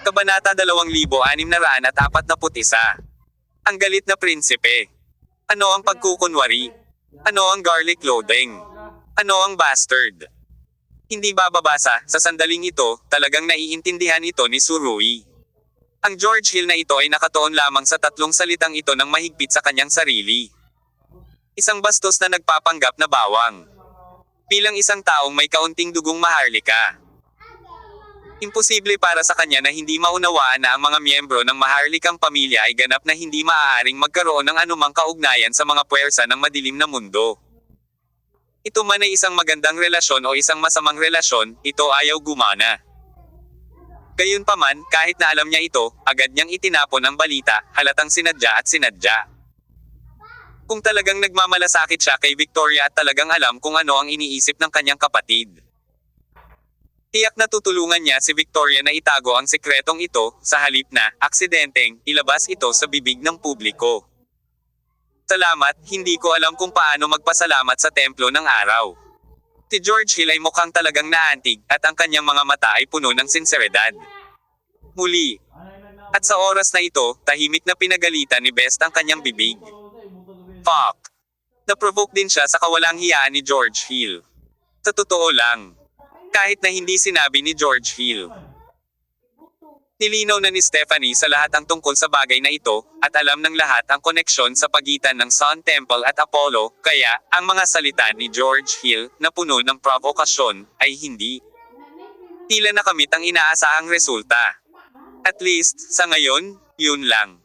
Kabanata 2641. Ang galit na prinsipe. Ano ang pagkukunwari? Ano ang garlic loading? Ano ang bastard? Hindi bababasa, sa sandaling ito, talagang naiintindihan ito ni Surui. Ang George Hill na ito ay nakatuon lamang sa tatlong salitang ito ng mahigpit sa kanyang sarili. Isang bastos na nagpapanggap na bawang. Bilang isang taong may kaunting dugong Maharlika. Imposible para sa kanya na hindi maunawaan na ang mga miyembro ng Maharlikang pamilya ay ganap na hindi maaaring magkaroon ng anumang kaugnayan sa mga puwersa ng madilim na mundo. Ito man ay isang magandang relasyon o isang masamang relasyon, ito ayaw gumana. Gayunpaman, kahit na alam niya ito, agad niyang itinapon ang balita, halatang sinadya at sinadya. Kung talagang nagmamalasakit siya kay Victoria at talagang alam kung ano ang iniisip ng kanyang kapatid. Tiyak na tutulungan niya si Victoria na itago ang sekretong ito, sa halip na, aksidenteng, ilabas ito sa bibig ng publiko. Salamat, hindi ko alam kung paano magpasalamat sa templo ng araw. Si George Hill ay mukhang talagang naantig, at ang kanyang mga mata ay puno ng sinseridad. Muli. At sa oras na ito, tahimik na pinagalitan ni Best ang kanyang bibig. Fuck. Naprovoke din siya sa kawalang hiyaan ni George Hill. Sa totoo lang. Kahit na hindi sinabi ni George Hill. Nilinaw na ni Stephanie sa lahat ang tungkol sa bagay na ito, at alam ng lahat ang koneksyon sa pagitan ng Sun Temple at Apollo, kaya, ang mga salita ni George Hill, na puno ng provokasyon, ay hindi. Tila nakamit ang inaasahang resulta. At least, sa ngayon, yun lang.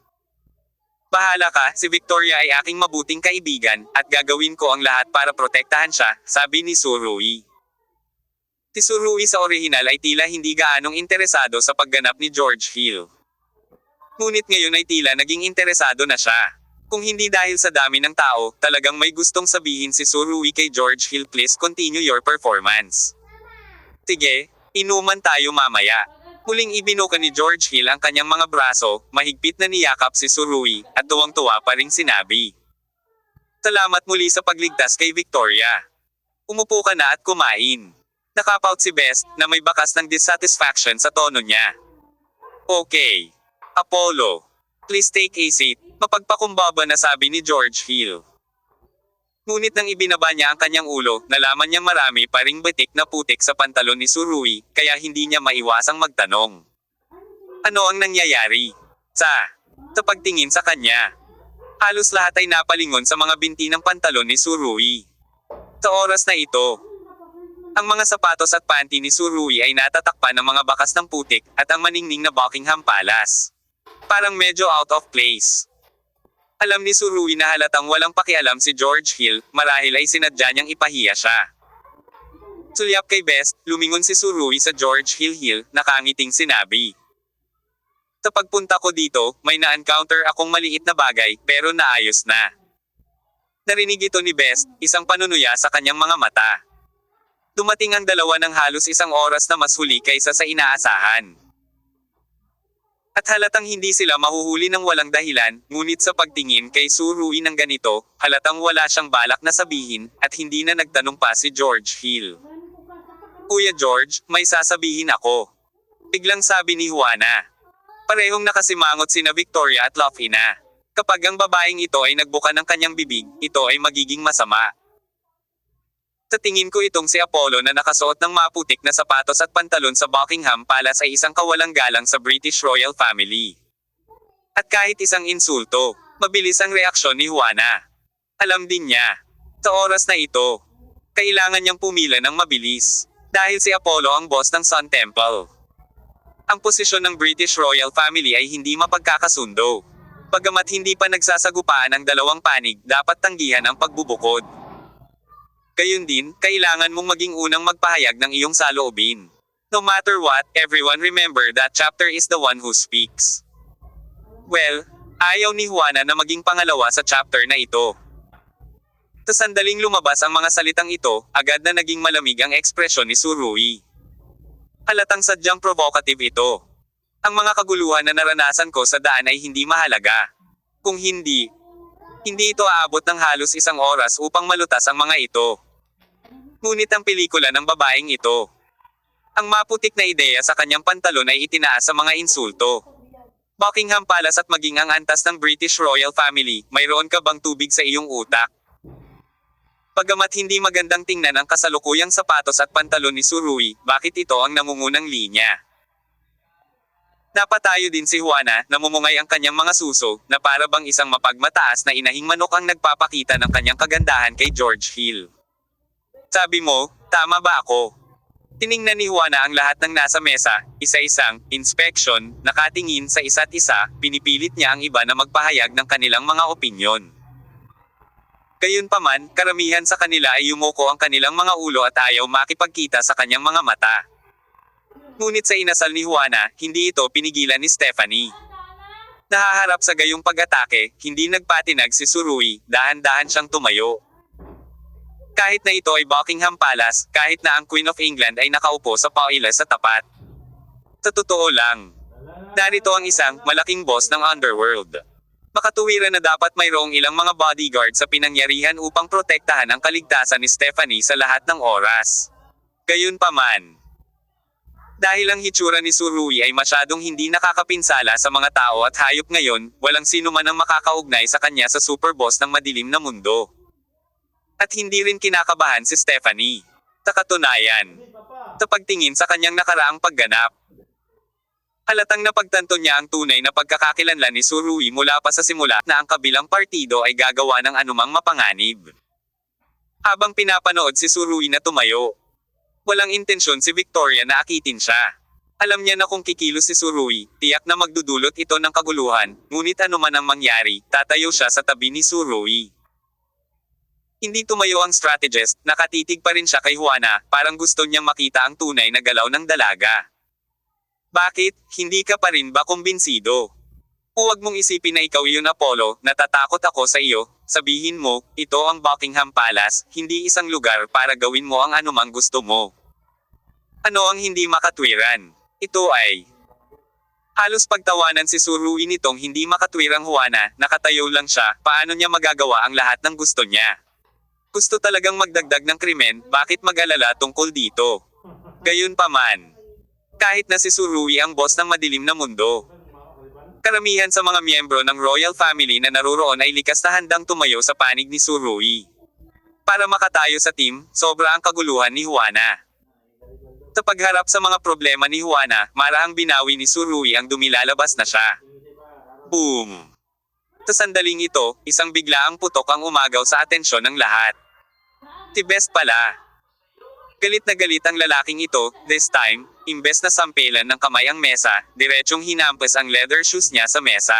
Bahala ka, si Victoria ay aking mabuting kaibigan, at gagawin ko ang lahat para protektahan siya, sabi ni Surui. Si Surui sa orihinal ay tila hindi gaanong interesado sa pagganap ni George Hill. Ngunit ngayon ay tila naging interesado na siya. Kung hindi dahil sa dami ng tao, talagang may gustong sabihin si Surui kay George Hill, please continue your performance. Sige, inuman tayo mamaya. Muling ibinuka ni George Hill ang kanyang mga braso, mahigpit na niyakap si Surui, at tuwang-tuwa pa ring sinabi. Salamat muli sa pagligtas kay Victoria. Umupo ka na at kumain. Nakapout si Best, na may bakas ng dissatisfaction sa tono niya. Okay. Apollo. Please take a seat, mapagpakumbaba na sabi ni George Hill. Ngunit nang ibinaba niya ang kanyang ulo, nalaman niyang marami pa ring batik na putik sa pantalon ni Surui, kaya hindi niya maiwasang magtanong. Ano ang nangyayari? Sa pagtingin sa kanya. Halos lahat ay napalingon sa mga binti ng pantalon ni Surui. Sa oras na ito, ang mga sapatos at panty ni Surui ay natatakpan ng mga bakas ng putik, at ang maningning na Buckingham Palace. Parang medyo out of place. Alam ni Surui na halatang walang pakialam si George Hill, marahil ay sinadya niyang ipahiya siya. Sulyap kay Best, lumingon si Surui sa George Hill, nakangiting sinabi. Sa pagpunta ko dito, may na-encounter akong maliit na bagay, pero naayos na. Narinig ito ni Best, isang panunuya sa kanyang mga mata. Dumating ang dalawa ng halos isang oras na mas huli kaysa sa inaasahan. At halatang hindi sila mahuhuli ng walang dahilan, ngunit sa pagtingin kay Surui ng ganito, halatang wala siyang balak na sabihin, at hindi na nagtanong pa si George Hill. Kuya George, may sasabihin ako. Biglang sabi ni Juana. Parehong nakasimangot sina Victoria at Lofina. Kapag ang babaeng ito ay nagbuka ng kanyang bibig, ito ay magiging masama. Sa tingin ko itong si Apollo na nakasuot ng maputik na sapatos at pantalon sa Buckingham Palace ay isang kawalang galang sa British Royal Family. At kahit isang insulto, mabilis ang reaksyon ni Juana. Alam din niya. Sa oras na ito, kailangan niyang pumila ng mabilis. Dahil si Apollo ang boss ng Sun Temple. Ang posisyon ng British Royal Family ay hindi mapagkakasundo. Bagamat hindi pa nagsasagupaan ang dalawang panig, dapat tanggihan ang pagbubukod. Gayun din, kailangan mong maging unang magpahayag ng iyong saloobin. No matter what, everyone remember that chapter is the one who speaks. Well, ayaw ni Juana na maging pangalawa sa chapter na ito. Sa sandaling lumabas ang mga salitang ito, agad na naging malamig ang ekspresyon ni Surui. Halatang sadyang provocative ito. Ang mga kaguluhan na naranasan ko sa daan ay hindi mahalaga. Kung hindi ito aabot ng halos isang oras upang malutas ang mga ito. Ngunit ang pelikula ng babaeng ito. Ang maputik na ideya sa kanyang pantalon ay itinaas sa mga insulto. Buckingham Palace at maging ang antas ng British Royal Family, mayroon ka bang tubig sa iyong utak? Bagamat hindi magandang tingnan ang kasalukuyang sapatos at pantalon ni Surui, bakit ito ang nangungunang linya? Napatayo din si Juana, namumungay ang kanyang mga suso, na para bang isang mapagmataas na inahing manok ang nagpapakita ng kanyang kagandahan kay George Hill. Sabi mo, tama ba ako? Tiningnan ni Juana ang lahat ng nasa mesa, isa-isang, inspection, nakatingin sa isa't isa, pinipilit niya ang iba na magpahayag ng kanilang mga opinyon. Gayunpaman, karamihan sa kanila ay yumuko ang kanilang mga ulo at ayaw makipagkita sa kanyang mga mata. Ngunit sa inasal ni Juana, hindi ito pinigilan ni Stephanie. Nahaharap sa gayong pag-atake, hindi nagpatinag si Surui, dahan-dahan siyang tumayo. Kahit na ito ay Buckingham Palace, kahit na ang Queen of England ay nakaupo sa paila sa tapat. Sa totoo lang, narito ang isang malaking boss ng underworld. Makatuwiran na dapat mayroong ilang mga bodyguard sa pinangyarihan upang protektahan ang kaligtasan ni Stephanie sa lahat ng oras. Gayunpaman, dahil ang hitsura ni Surui ay masyadong hindi nakakapinsala sa mga tao at hayop ngayon, walang sino man ang makakaugnay sa kanya sa superboss ng madilim na mundo. At hindi rin kinakabahan si Stephanie. Sa katunayan, sa pagtingin sa kanyang nakaraang pagganap, halatang napagtanto niya ang tunay na pagkakakilanlan ni Surui mula pa sa simula na ang kabilang partido ay gagawa ng anumang mapanganib. Habang pinapanood si Surui na tumayo, walang intensyon si Victoria na akitin siya. Alam niya na kung kikilos si Surui, tiyak na magdudulot ito ng kaguluhan, ngunit anuman ang mangyari, tatayo siya sa tabi ni Surui. Hindi tumayo ang strategist, nakatitig pa rin siya kay Juana, parang gusto niyang makita ang tunay na galaw ng dalaga. Bakit, hindi ka pa rin ba kumbinsido? Huwag mong isipin na ikaw yun Apollo, natatakot ako sa iyo, sabihin mo, ito ang Buckingham Palace, hindi isang lugar para gawin mo ang anumang gusto mo. Ano ang hindi makatwiran? Ito ay... Halos pagtawanan si Surui nitong hindi makatwirang Juana, nakatayo lang siya, paano niya magagawa ang lahat ng gusto niya? Gusto talagang magdagdag ng krimen, bakit mag-alala tungkol dito? Gayunpaman, kahit na si Surui ang boss ng madilim na mundo, karamihan sa mga miyembro ng royal family na naruroon ay likas na handang tumayo sa panig ni Surui. Para makatayo sa team, sobra ang kaguluhan ni Juana. Sa pagharap sa mga problema ni Juana, marahang binawi ni Surui ang dumilalabas na siya. Boom! Sa sandaling ito, isang biglaang putok ang umagaw sa atensyon ng lahat. Si Best pala. Galit na galit ang lalaking ito, this time, imbes na sampelan ng kamay ang mesa, diretsyong hinampas ang leather shoes niya sa mesa.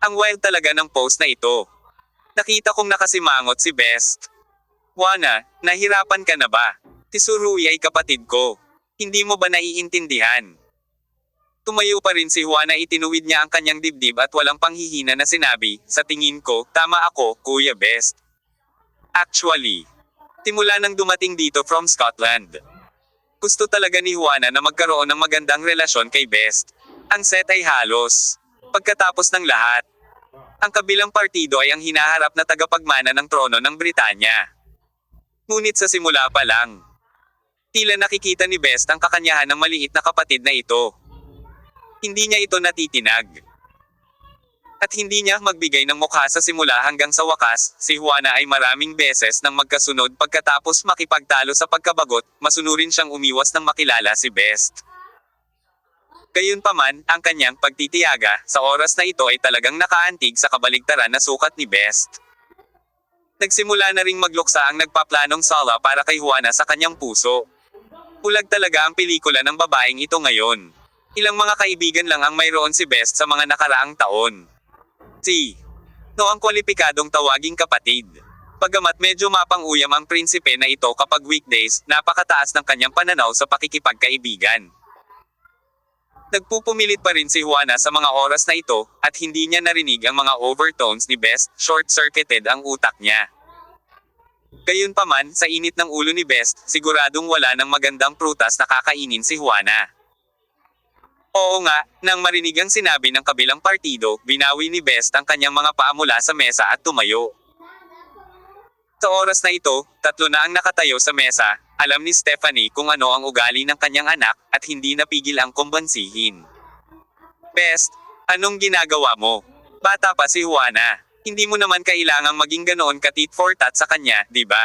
Ang wild talaga ng post na ito. Nakita kong nakasimangot si Best. Juana, nahirapan ka na ba? Si Surui ay kapatid ko. Hindi mo ba naiintindihan? Tumayo pa rin si Juana, itinuwid niya ang kanyang dibdib at walang panghihina na sinabi, sa tingin ko, tama ako, Kuya Best. Actually, simula nang dumating dito from Scotland, gusto talaga ni Juana na magkaroon ng magandang relasyon kay Best. Ang set ay halos. Pagkatapos ng lahat, ang kabilang partido ay ang hinaharap na tagapagmana ng trono ng Britanya. Ngunit sa simula pa lang, tila nakikita ni Best ang kakanyahan ng maliit na kapatid na ito. Hindi niya ito natitinag. At hindi niya magbigay ng mukha sa simula hanggang sa wakas, si Juana ay maraming beses nang magkasunod pagkatapos makipagtalo sa pagkabagot, masunurin siyang umiwas nang makilala si Best. Gayunpaman, ang kanyang pagtitiyaga, sa oras na ito ay talagang nakaantig sa kabaligtaran na sukat ni Best. Nagsimula na ring magluksa ang nagpaplanong sala para kay Juana sa kanyang puso. Pulag talaga ang pelikula ng babaeng ito ngayon. Ilang mga kaibigan lang ang mayroon si Best sa mga nakaraang taon. No ang kwalipikadong tawaging kapatid. Bagamat medyo mapang-uyam ang prinsipe na ito kapag weekdays, napakataas ng kanyang pananaw sa pakikipagkaibigan. Nagpupumilit pa rin si Juana sa mga oras na ito, at hindi niya narinig ang mga overtones ni Best, short-circuited ang utak niya. Gayunpaman, sa init ng ulo ni Best, siguradong wala ng magandang prutas na kakainin si Juana. Oo nga, nang marinig ang sinabi ng kabilang partido, binawi ni Best ang kanyang mga paa mula sa mesa at tumayo. Sa oras na ito, tatlo na ang nakatayo sa mesa, alam ni Stephanie kung ano ang ugali ng kanyang anak, at hindi napigil ang kumbansihin. Best, anong ginagawa mo? Bata pa si Juana. Hindi mo naman kailangang maging ganoon ka-tit for tat sa kanya, di ba?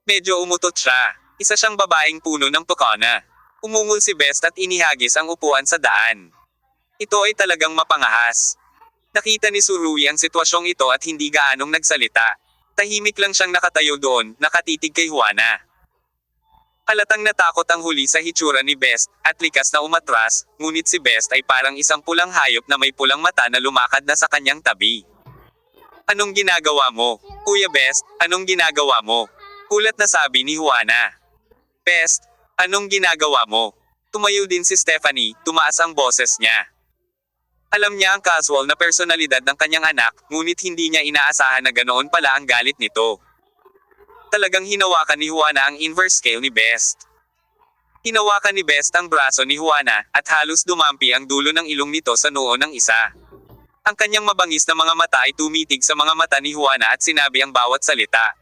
Medyo umutot siya. Isa siyang babaeng puno ng tukana. Umungol si Best at inihagis ang upuan sa daan. Ito ay talagang mapangahas. Nakita ni Surui ang sitwasyong ito at hindi gaanong nagsalita. Tahimik lang siyang nakatayo doon, nakatitig kay Juana. Halatang natakot ang huli sa hitsura ni Best, at likas na umatras, ngunit si Best ay parang isang pulang hayop na may pulang mata na lumakad na sa kanyang tabi. Anong ginagawa mo? Kuya Best, anong ginagawa mo? Kulat na sabi ni Juana. Best, anong ginagawa mo? Tumayo din si Stephanie, tumaas ang boses niya. Alam niya ang casual na personalidad ng kanyang anak, ngunit hindi niya inaasahan na ganoon pala ang galit nito. Talagang hinawakan ni Juana ang inverse scale ni Best. Hinawakan ni Best ang braso ni Juana, at halos dumampi ang dulo ng ilong nito sa noo ng isa. Ang kanyang mabangis na mga mata ay tumitig sa mga mata ni Juana at sinabi ang bawat salita.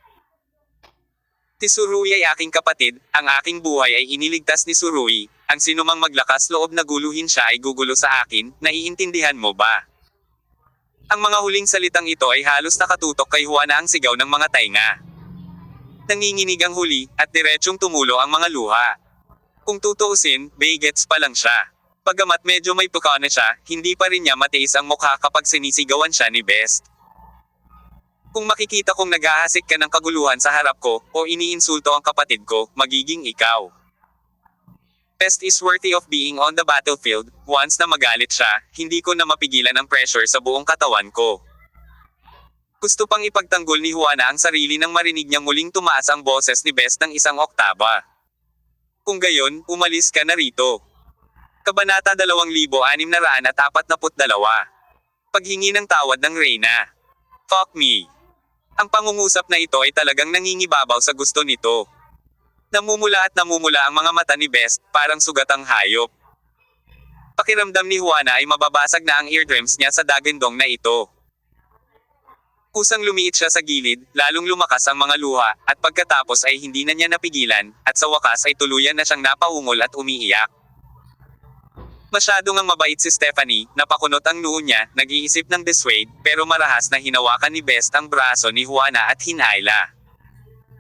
Si Surui ay aking kapatid, ang aking buhay ay iniligtas ni Surui, ang sinumang maglakas loob na guluhin siya ay gugulo sa akin, naiintindihan mo ba? Ang mga huling salitang ito ay halos nakatutok kay Juana ang sigaw ng mga tainga. Nanginginig ang huli, at diretsyong tumulo ang mga luha. Kung tutuusin, bagets pa lang siya. Pagamat medyo may pukana siya, hindi pa rin niya matiis ang mukha kapag sinisigawan siya ni Best. Kung makikita kong naghahasik ka ng kaguluhan sa harap ko, o iniinsulto ang kapatid ko, magiging ikaw. Best is worthy of being on the battlefield. Once na magalit siya, hindi ko na mapigilan ang pressure sa buong katawan ko. Gusto pang ipagtanggol ni Juana ang sarili nang marinig niyang muling tumaas ang boses ni Best ng isang oktaba. Kung gayon, umalis ka na rito. Kabanata 2642. Paghingi ng tawad ng Reyna. Fuck me. Ang pangungusap na ito ay talagang nangingibabaw sa gusto nito. Namumula at namumula ang mga mata ni Best, parang sugatang hayop. Pakiramdam ni Juana ay mababasag na ang eardrums niya sa dagandong na ito. Kusang lumiit siya sa gilid, lalong lumakas ang mga luha, at pagkatapos ay hindi na niya napigilan, at sa wakas ay tuluyan na siyang napaungol at umiiyak. Masyado ngang mabait si Stephanie, napakunot ang noo niya, nag-iisip ng dissuade, pero marahas na hinawakan ni Best ang braso ni Juana at hinayla.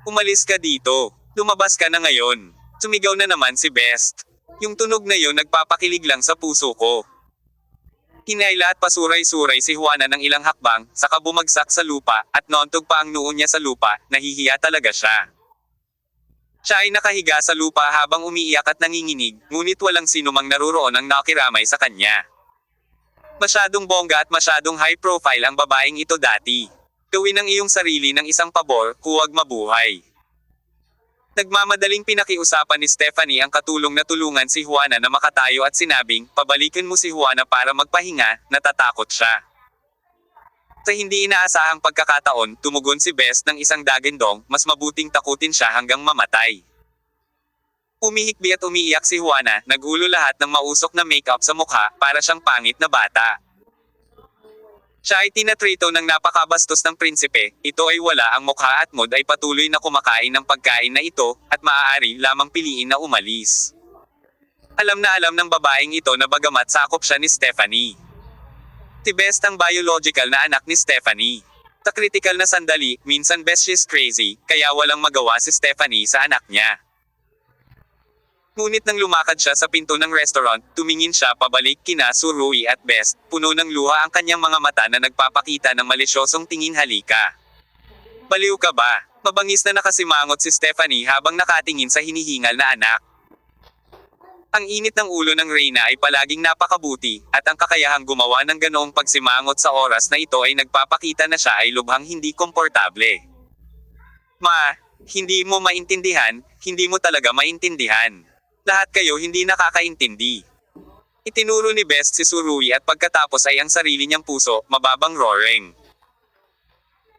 Umalis ka dito. Lumabas ka na ngayon. Sumigaw na naman si Best. Yung tunog na yon nagpapakilig lang sa puso ko. Hinayla at pasuray-suray si Juana ng ilang hakbang, saka bumagsak sa lupa, at noontog pa ang noo niya sa lupa, nahihiya talaga siya. Siya ay nakahiga sa lupa habang umiiyak at nanginginig, ngunit walang sinumang naruroon ang nakiramay sa kanya. Masyadong bongga at masyadong high profile ang babaeng ito dati. Gawin ang iyong sarili ng isang pabor, huwag mabuhay. Nagmamadaling pinakiusapan ni Stephanie ang katulong na tulungan si Juana na makatayo at sinabing, pabalikin mo si Juana para magpahinga, natatakot siya. Sa hindi inaasahang pagkakataon, tumugon si Best ng isang dagandong, mas mabuting takutin siya hanggang mamatay. Umihikbi at umiiyak si Juana, nagulo lahat ng mausok na makeup sa mukha, para siyang pangit na bata. Siya ay tinatrito ng napakabastos ng prinsipe, ito ay wala ang mukha at mood ay patuloy na kumakain ng pagkain na ito, at maaari lamang piliin na umalis. Alam na alam ng babaeng ito na bagamat sakop siya ni Stephanie. Si Best ang biological na anak ni Stephanie. Sa critical na sandali, minsan Best she's crazy, kaya walang magawa si Stephanie sa anak niya. Ngunit nang lumakad siya sa pinto ng restaurant, tumingin siya pabalik kina Surui at Best, puno ng luha ang kanyang mga mata na nagpapakita ng malisyosong tingin halika. Baliw ka ba? Mabangis na nakasimangot si Stephanie habang nakatingin sa hinihingal na anak. Ang init ng ulo ng Reyna ay palaging napakabuti, at ang kakayahang gumawa ng ganoong pagsimangot sa oras na ito ay nagpapakita na siya ay lubhang hindi komportable. Ma, hindi mo maintindihan, hindi mo talaga maintindihan. Lahat kayo hindi nakakaintindi. Itinuro ni Best si Surui at pagkatapos ay ang sarili niyang puso, mababang roaring.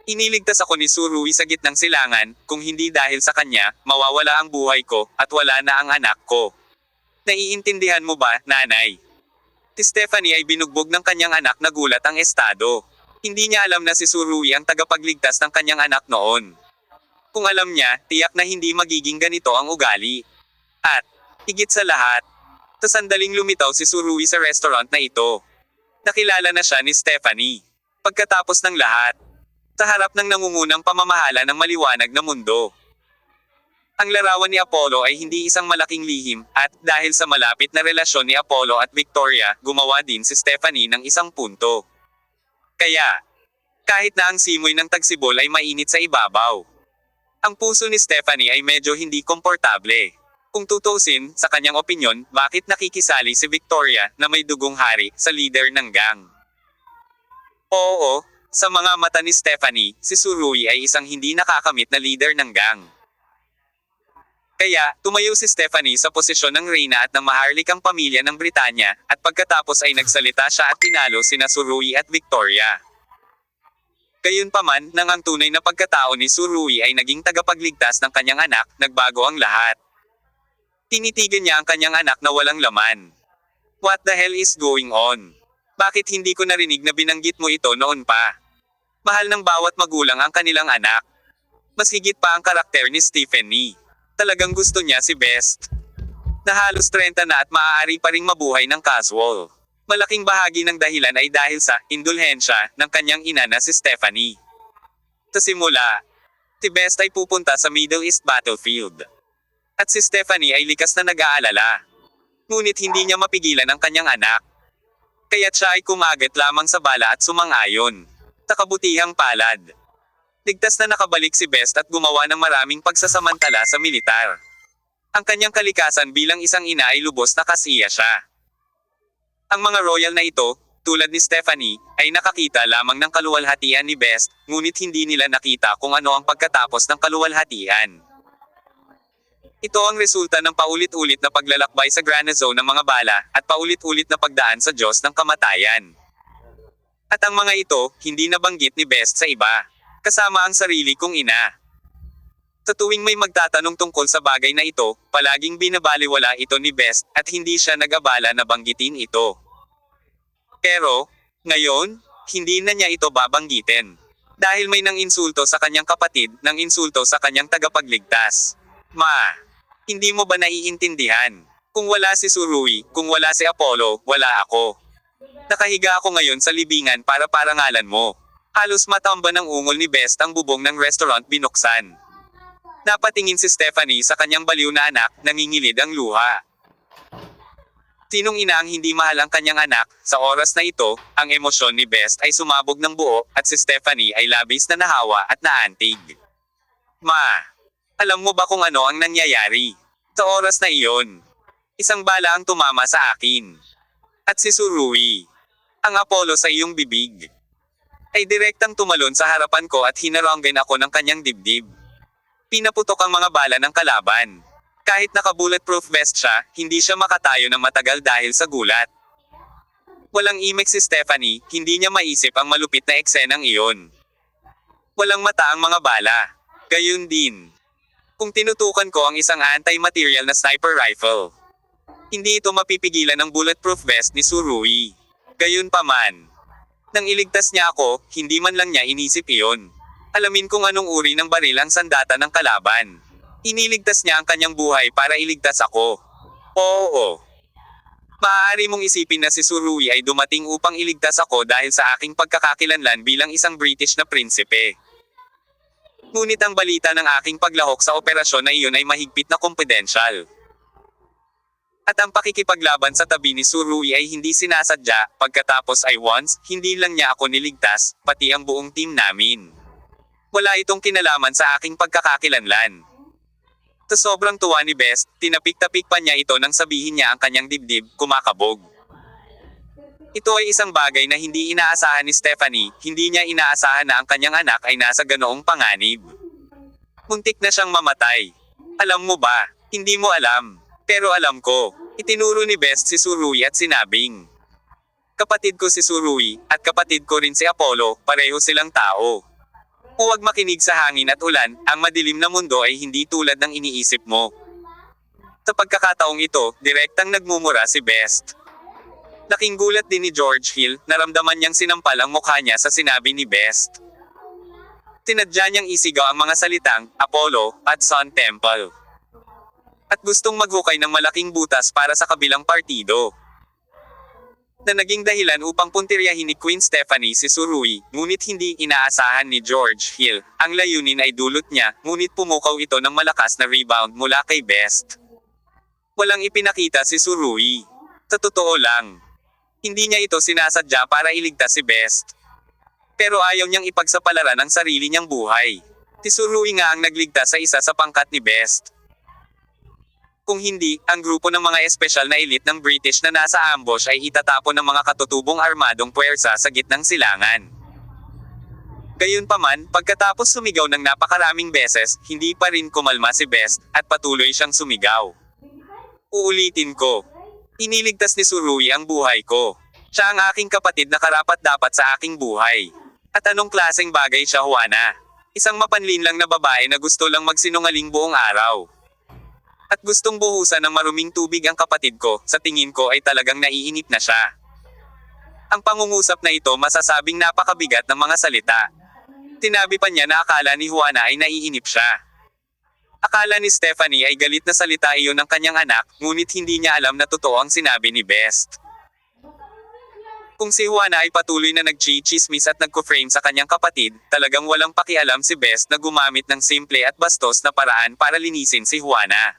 Iniligtas ako ni Surui sa gitnang silangan, kung hindi dahil sa kanya, mawawala ang buhay ko, at wala na ang anak ko. Naiintindihan mo ba, nanay? Si Stephanie ay binugbog ng kanyang anak na gulat ang estado. Hindi niya alam na si Surui ang tagapagligtas ng kanyang anak noon. Kung alam niya, tiyak na hindi magiging ganito ang ugali. At, higit sa lahat, sa sandaling lumitaw si Surui sa restaurant na ito. Nakilala na siya ni Stephanie. Pagkatapos ng lahat, sa harap ng nangungunang pamamahala ng maliwanag na mundo. Ang larawan ni Apollo ay hindi isang malaking lihim, at dahil sa malapit na relasyon ni Apollo at Victoria, gumawa din si Stephanie ng isang punto. Kaya, kahit na ang simoy ng tagsibol ay mainit sa ibabaw, ang puso ni Stephanie ay medyo hindi komportable. Kung tutusin, sa kanyang opinyon, bakit nakikisali si Victoria, na may dugong hari, sa leader ng gang? Oo, sa mga mata ni Stephanie, si Surui ay isang hindi nakakamit na leader ng gang. Kaya, tumayo si Stephanie sa posisyon ng reyna at ng maharlikang pamilya ng Britanya, at pagkatapos ay nagsalita siya at tinalo sina Surui at Victoria. Gayunpaman, nang ang tunay na pagkatao ni Surui ay naging tagapagligtas ng kanyang anak, nagbago ang lahat. Tinitigan niya ang kanyang anak na walang laman. What the hell is going on? Bakit hindi ko narinig na binanggit mo ito noon pa? Mahal ng bawat magulang ang kanilang anak. Mas higit pa ang karakter ni Stephanie. Talagang gusto niya si Best. Na halos 30 na at maaari pa ring mabuhay ng casual. Malaking bahagi ng dahilan ay dahil sa indulhensya ng kanyang ina na si Stephanie. Sa simula, si Best ay pupunta sa Middle East battlefield. At si Stephanie ay likas na nag-aalala. Ngunit hindi niya mapigilan ang kanyang anak. Kaya't siya ay kumagat lamang sa bala at sumang-ayon. Sa kabutihang palad, ligtas na nakabalik si Best at gumawa ng maraming pagsasamantala sa militar. Ang kanyang kalikasan bilang isang ina ay lubos na kasiya siya. Ang mga royal na ito, tulad ni Stephanie, ay nakakita lamang ng kaluwalhatian ni Best, ngunit hindi nila nakita kung ano ang pagkatapos ng kaluwalhatian. Ito ang resulta ng paulit-ulit na paglalakbay sa Grana Zone ng mga bala, at paulit-ulit na pagdaan sa Diyos ng kamatayan. At ang mga ito, hindi nabanggit ni Best sa iba. Kasama ang sarili kong ina. Sa tuwing may magtatanong tungkol sa bagay na ito, palaging binabaliwala ito ni Best, at hindi siya nag-abala na banggitin ito. Pero, ngayon, hindi na niya ito babanggitin. Dahil may nang insulto sa kanyang kapatid, nang insulto sa kanyang tagapagligtas. Ma, hindi mo ba naiintindihan? Kung wala si Surui, kung wala si Apollo, wala ako. Nakahiga ako ngayon sa libingan para parangalan mo. Halos matamba ng ungol ni Best ang bubong ng restaurant binuksan. Napatingin si Stephanie sa kanyang baliw na anak, nangingilid ang luha. Sinong ina ang hindi mahal ang kanyang anak? Sa oras na ito, ang emosyon ni Best ay sumabog ng buo, at si Stephanie ay labis na nahawa at naantig. Ma, alam mo ba kung ano ang nangyayari? Sa oras na iyon, isang bala ang tumama sa akin. At si Surui, ang Apollo sa iyong bibig, ay direktang tumalon sa harapan ko at hinaranggan ako ng kanyang dibdib. Pinaputok ang mga bala ng kalaban. Kahit naka-bulletproof vest siya, hindi siya makatayo ng matagal dahil sa gulat. Walang imek si Stephanie, hindi niya maisip ang malupit na eksenang iyon. Walang mata ang mga bala. Gayun din, kung tinutukan ko ang isang anti-material na sniper rifle, hindi ito mapipigilan ng bulletproof vest ni Surui. Gayunpaman, nang iligtas niya ako, hindi man lang niya inisip iyon. Alamin kung anong uri ng baril ang sandata ng kalaban. Iniligtas niya ang kanyang buhay para iligtas ako. Oo. Maaari mong isipin na si Surui ay dumating upang iligtas ako dahil sa aking pagkakakilanlan bilang isang British na prinsipe. Ngunit ang balita ng aking paglahok sa operasyon na iyon ay mahigpit na kumpidensyal. At ang pakikipaglaban sa tabi ni Surui ay hindi sinasadya, pagkatapos ay once, hindi lang niya ako niligtas, pati ang buong team namin. Wala itong kinalaman sa aking pagkakakilanlan. Sa sobrang tuwa ni Best, tinapik-tapik pa niya ito nang sabihin niya ang kanyang dibdib, kumakabog. Ito ay isang bagay na hindi inaasahan ni Stephanie, hindi niya inaasahan na ang kanyang anak ay nasa ganoong panganib. Muntik na siyang mamatay. Alam mo ba, hindi mo alam. Pero alam ko, itinuro ni Best si Surui at sinabing, kapatid ko si Surui, at kapatid ko rin si Apollo, pareho silang tao. Huwag makinig sa hangin at ulan, ang madilim na mundo ay hindi tulad ng iniisip mo. Sa pagkakataong ito, direktang nagmumura si Best. Laking gulat din ni George Hill, naramdaman niyang sinampal ang mukha niya sa sinabi ni Best. Tinadya niyang isigaw ang mga salitang, Apollo, at Sun Temple. At gustong maghukay ng malaking butas para sa kabilang partido. Na naging dahilan upang puntiryahin ni Queen Stephanie si Tsurugi, ngunit hindi inaasahan ni George Hill. Ang layunin ay dulot niya, ngunit pumukaw ito ng malakas na rebound mula kay Best. Walang ipinakita si Tsurugi. Sa totoo lang, hindi niya ito sinasadya para iligtas si Best. Pero ayaw niyang ipagsapalaran ang sarili niyang buhay. Si Tsurugi nga ang nagligtas sa isa sa pangkat ni Best. Kung hindi, ang grupo ng mga espesyal na elite ng British na nasa ambush ay itatapon ng mga katutubong armadong puwersa sa gitnang silangan. Gayunpaman, pagkatapos sumigaw ng napakaraming beses, hindi pa rin kumalma si Best, at patuloy siyang sumigaw. Uulitin ko. Iniligtas ni Tsurugi ang buhay ko. Siya ang aking kapatid na karapat-dapat sa aking buhay. At anong klaseng bagay siya, Juana? Isang mapanlinlang na babae na gusto lang magsinungaling buong araw. At gustong buhusan ng maruming tubig ang kapatid ko, sa tingin ko ay talagang naiinip na siya. Ang pangungusap na ito masasabing napakabigat ng mga salita. Tinabi pa niya na akala ni Juana ay naiinip siya. Akala ni Stephanie ay galit na salita iyon ng kanyang anak, ngunit hindi niya alam na totoo ang sinabi ni Best. Kung si Juana ay patuloy na nagchichismis at nagko-frame sa kanyang kapatid, talagang walang pakialam si Best na gumamit ng simple at bastos na paraan para linisin si Juana.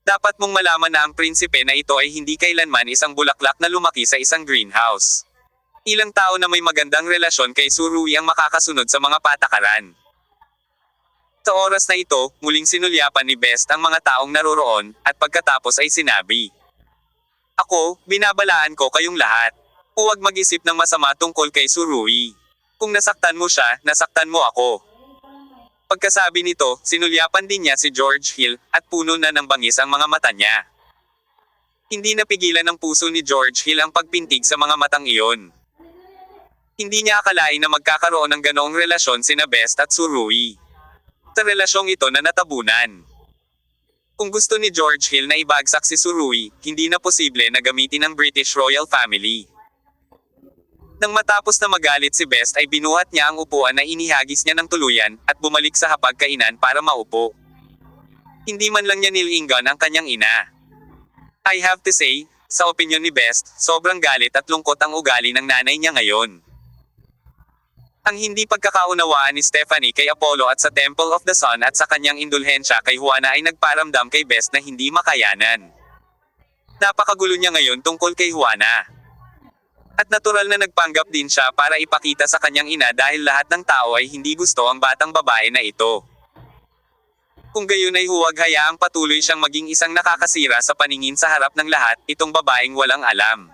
Dapat mong malaman na ang prinsipe na ito ay hindi kailanman isang bulaklak na lumaki sa isang greenhouse. Ilang tao na may magandang relasyon kay Tsurugi ang makakasunod sa mga patakaran. Sa oras na ito, muling sinulyapan ni Best ang mga taong naroroon, at pagkatapos ay sinabi, Ako, binabalaan ko kayong lahat. Huwag mag-isip ng masama tungkol kay Tsurugi. Kung nasaktan mo siya, nasaktan mo ako. Pagkasabi nito, sinulyapan din niya si George Hill, at puno na ng bangis ang mga mata niya. Hindi napigilan ng puso ni George Hill ang pagpintig sa mga matang iyon. Hindi niya akalain na magkakaroon ng ganoong relasyon sina Best at Tsurugi. Sa relasyong ito na natabunan. Kung gusto ni George Hill na ibagsak si Tsurugi, hindi na posible na gamitin ang British Royal Family. Nang matapos na magalit si Best ay binuhat niya ang upuan na inihagis niya ng tuluyan, at bumalik sa hapagkainan para maupo. Hindi man lang niya nilinggan ang kanyang ina. I have to say, sa opinyon ni Best, sobrang galit at lungkot ang ugali ng nanay niya ngayon. Ang hindi pagkakaunawaan ni Stephanie kay Apollo at sa Temple of the Sun at sa kanyang indulhensya kay Juana ay nagparamdam kay Best na hindi makayanan. Napakagulo niya ngayon tungkol kay Juana. At natural na nagpanggap din siya para ipakita sa kanyang ina dahil lahat ng tao ay hindi gusto ang batang babae na ito. Kung gayon ay huwag hayaang patuloy siyang maging isang nakakasira sa paningin sa harap ng lahat, itong babaeng walang alam.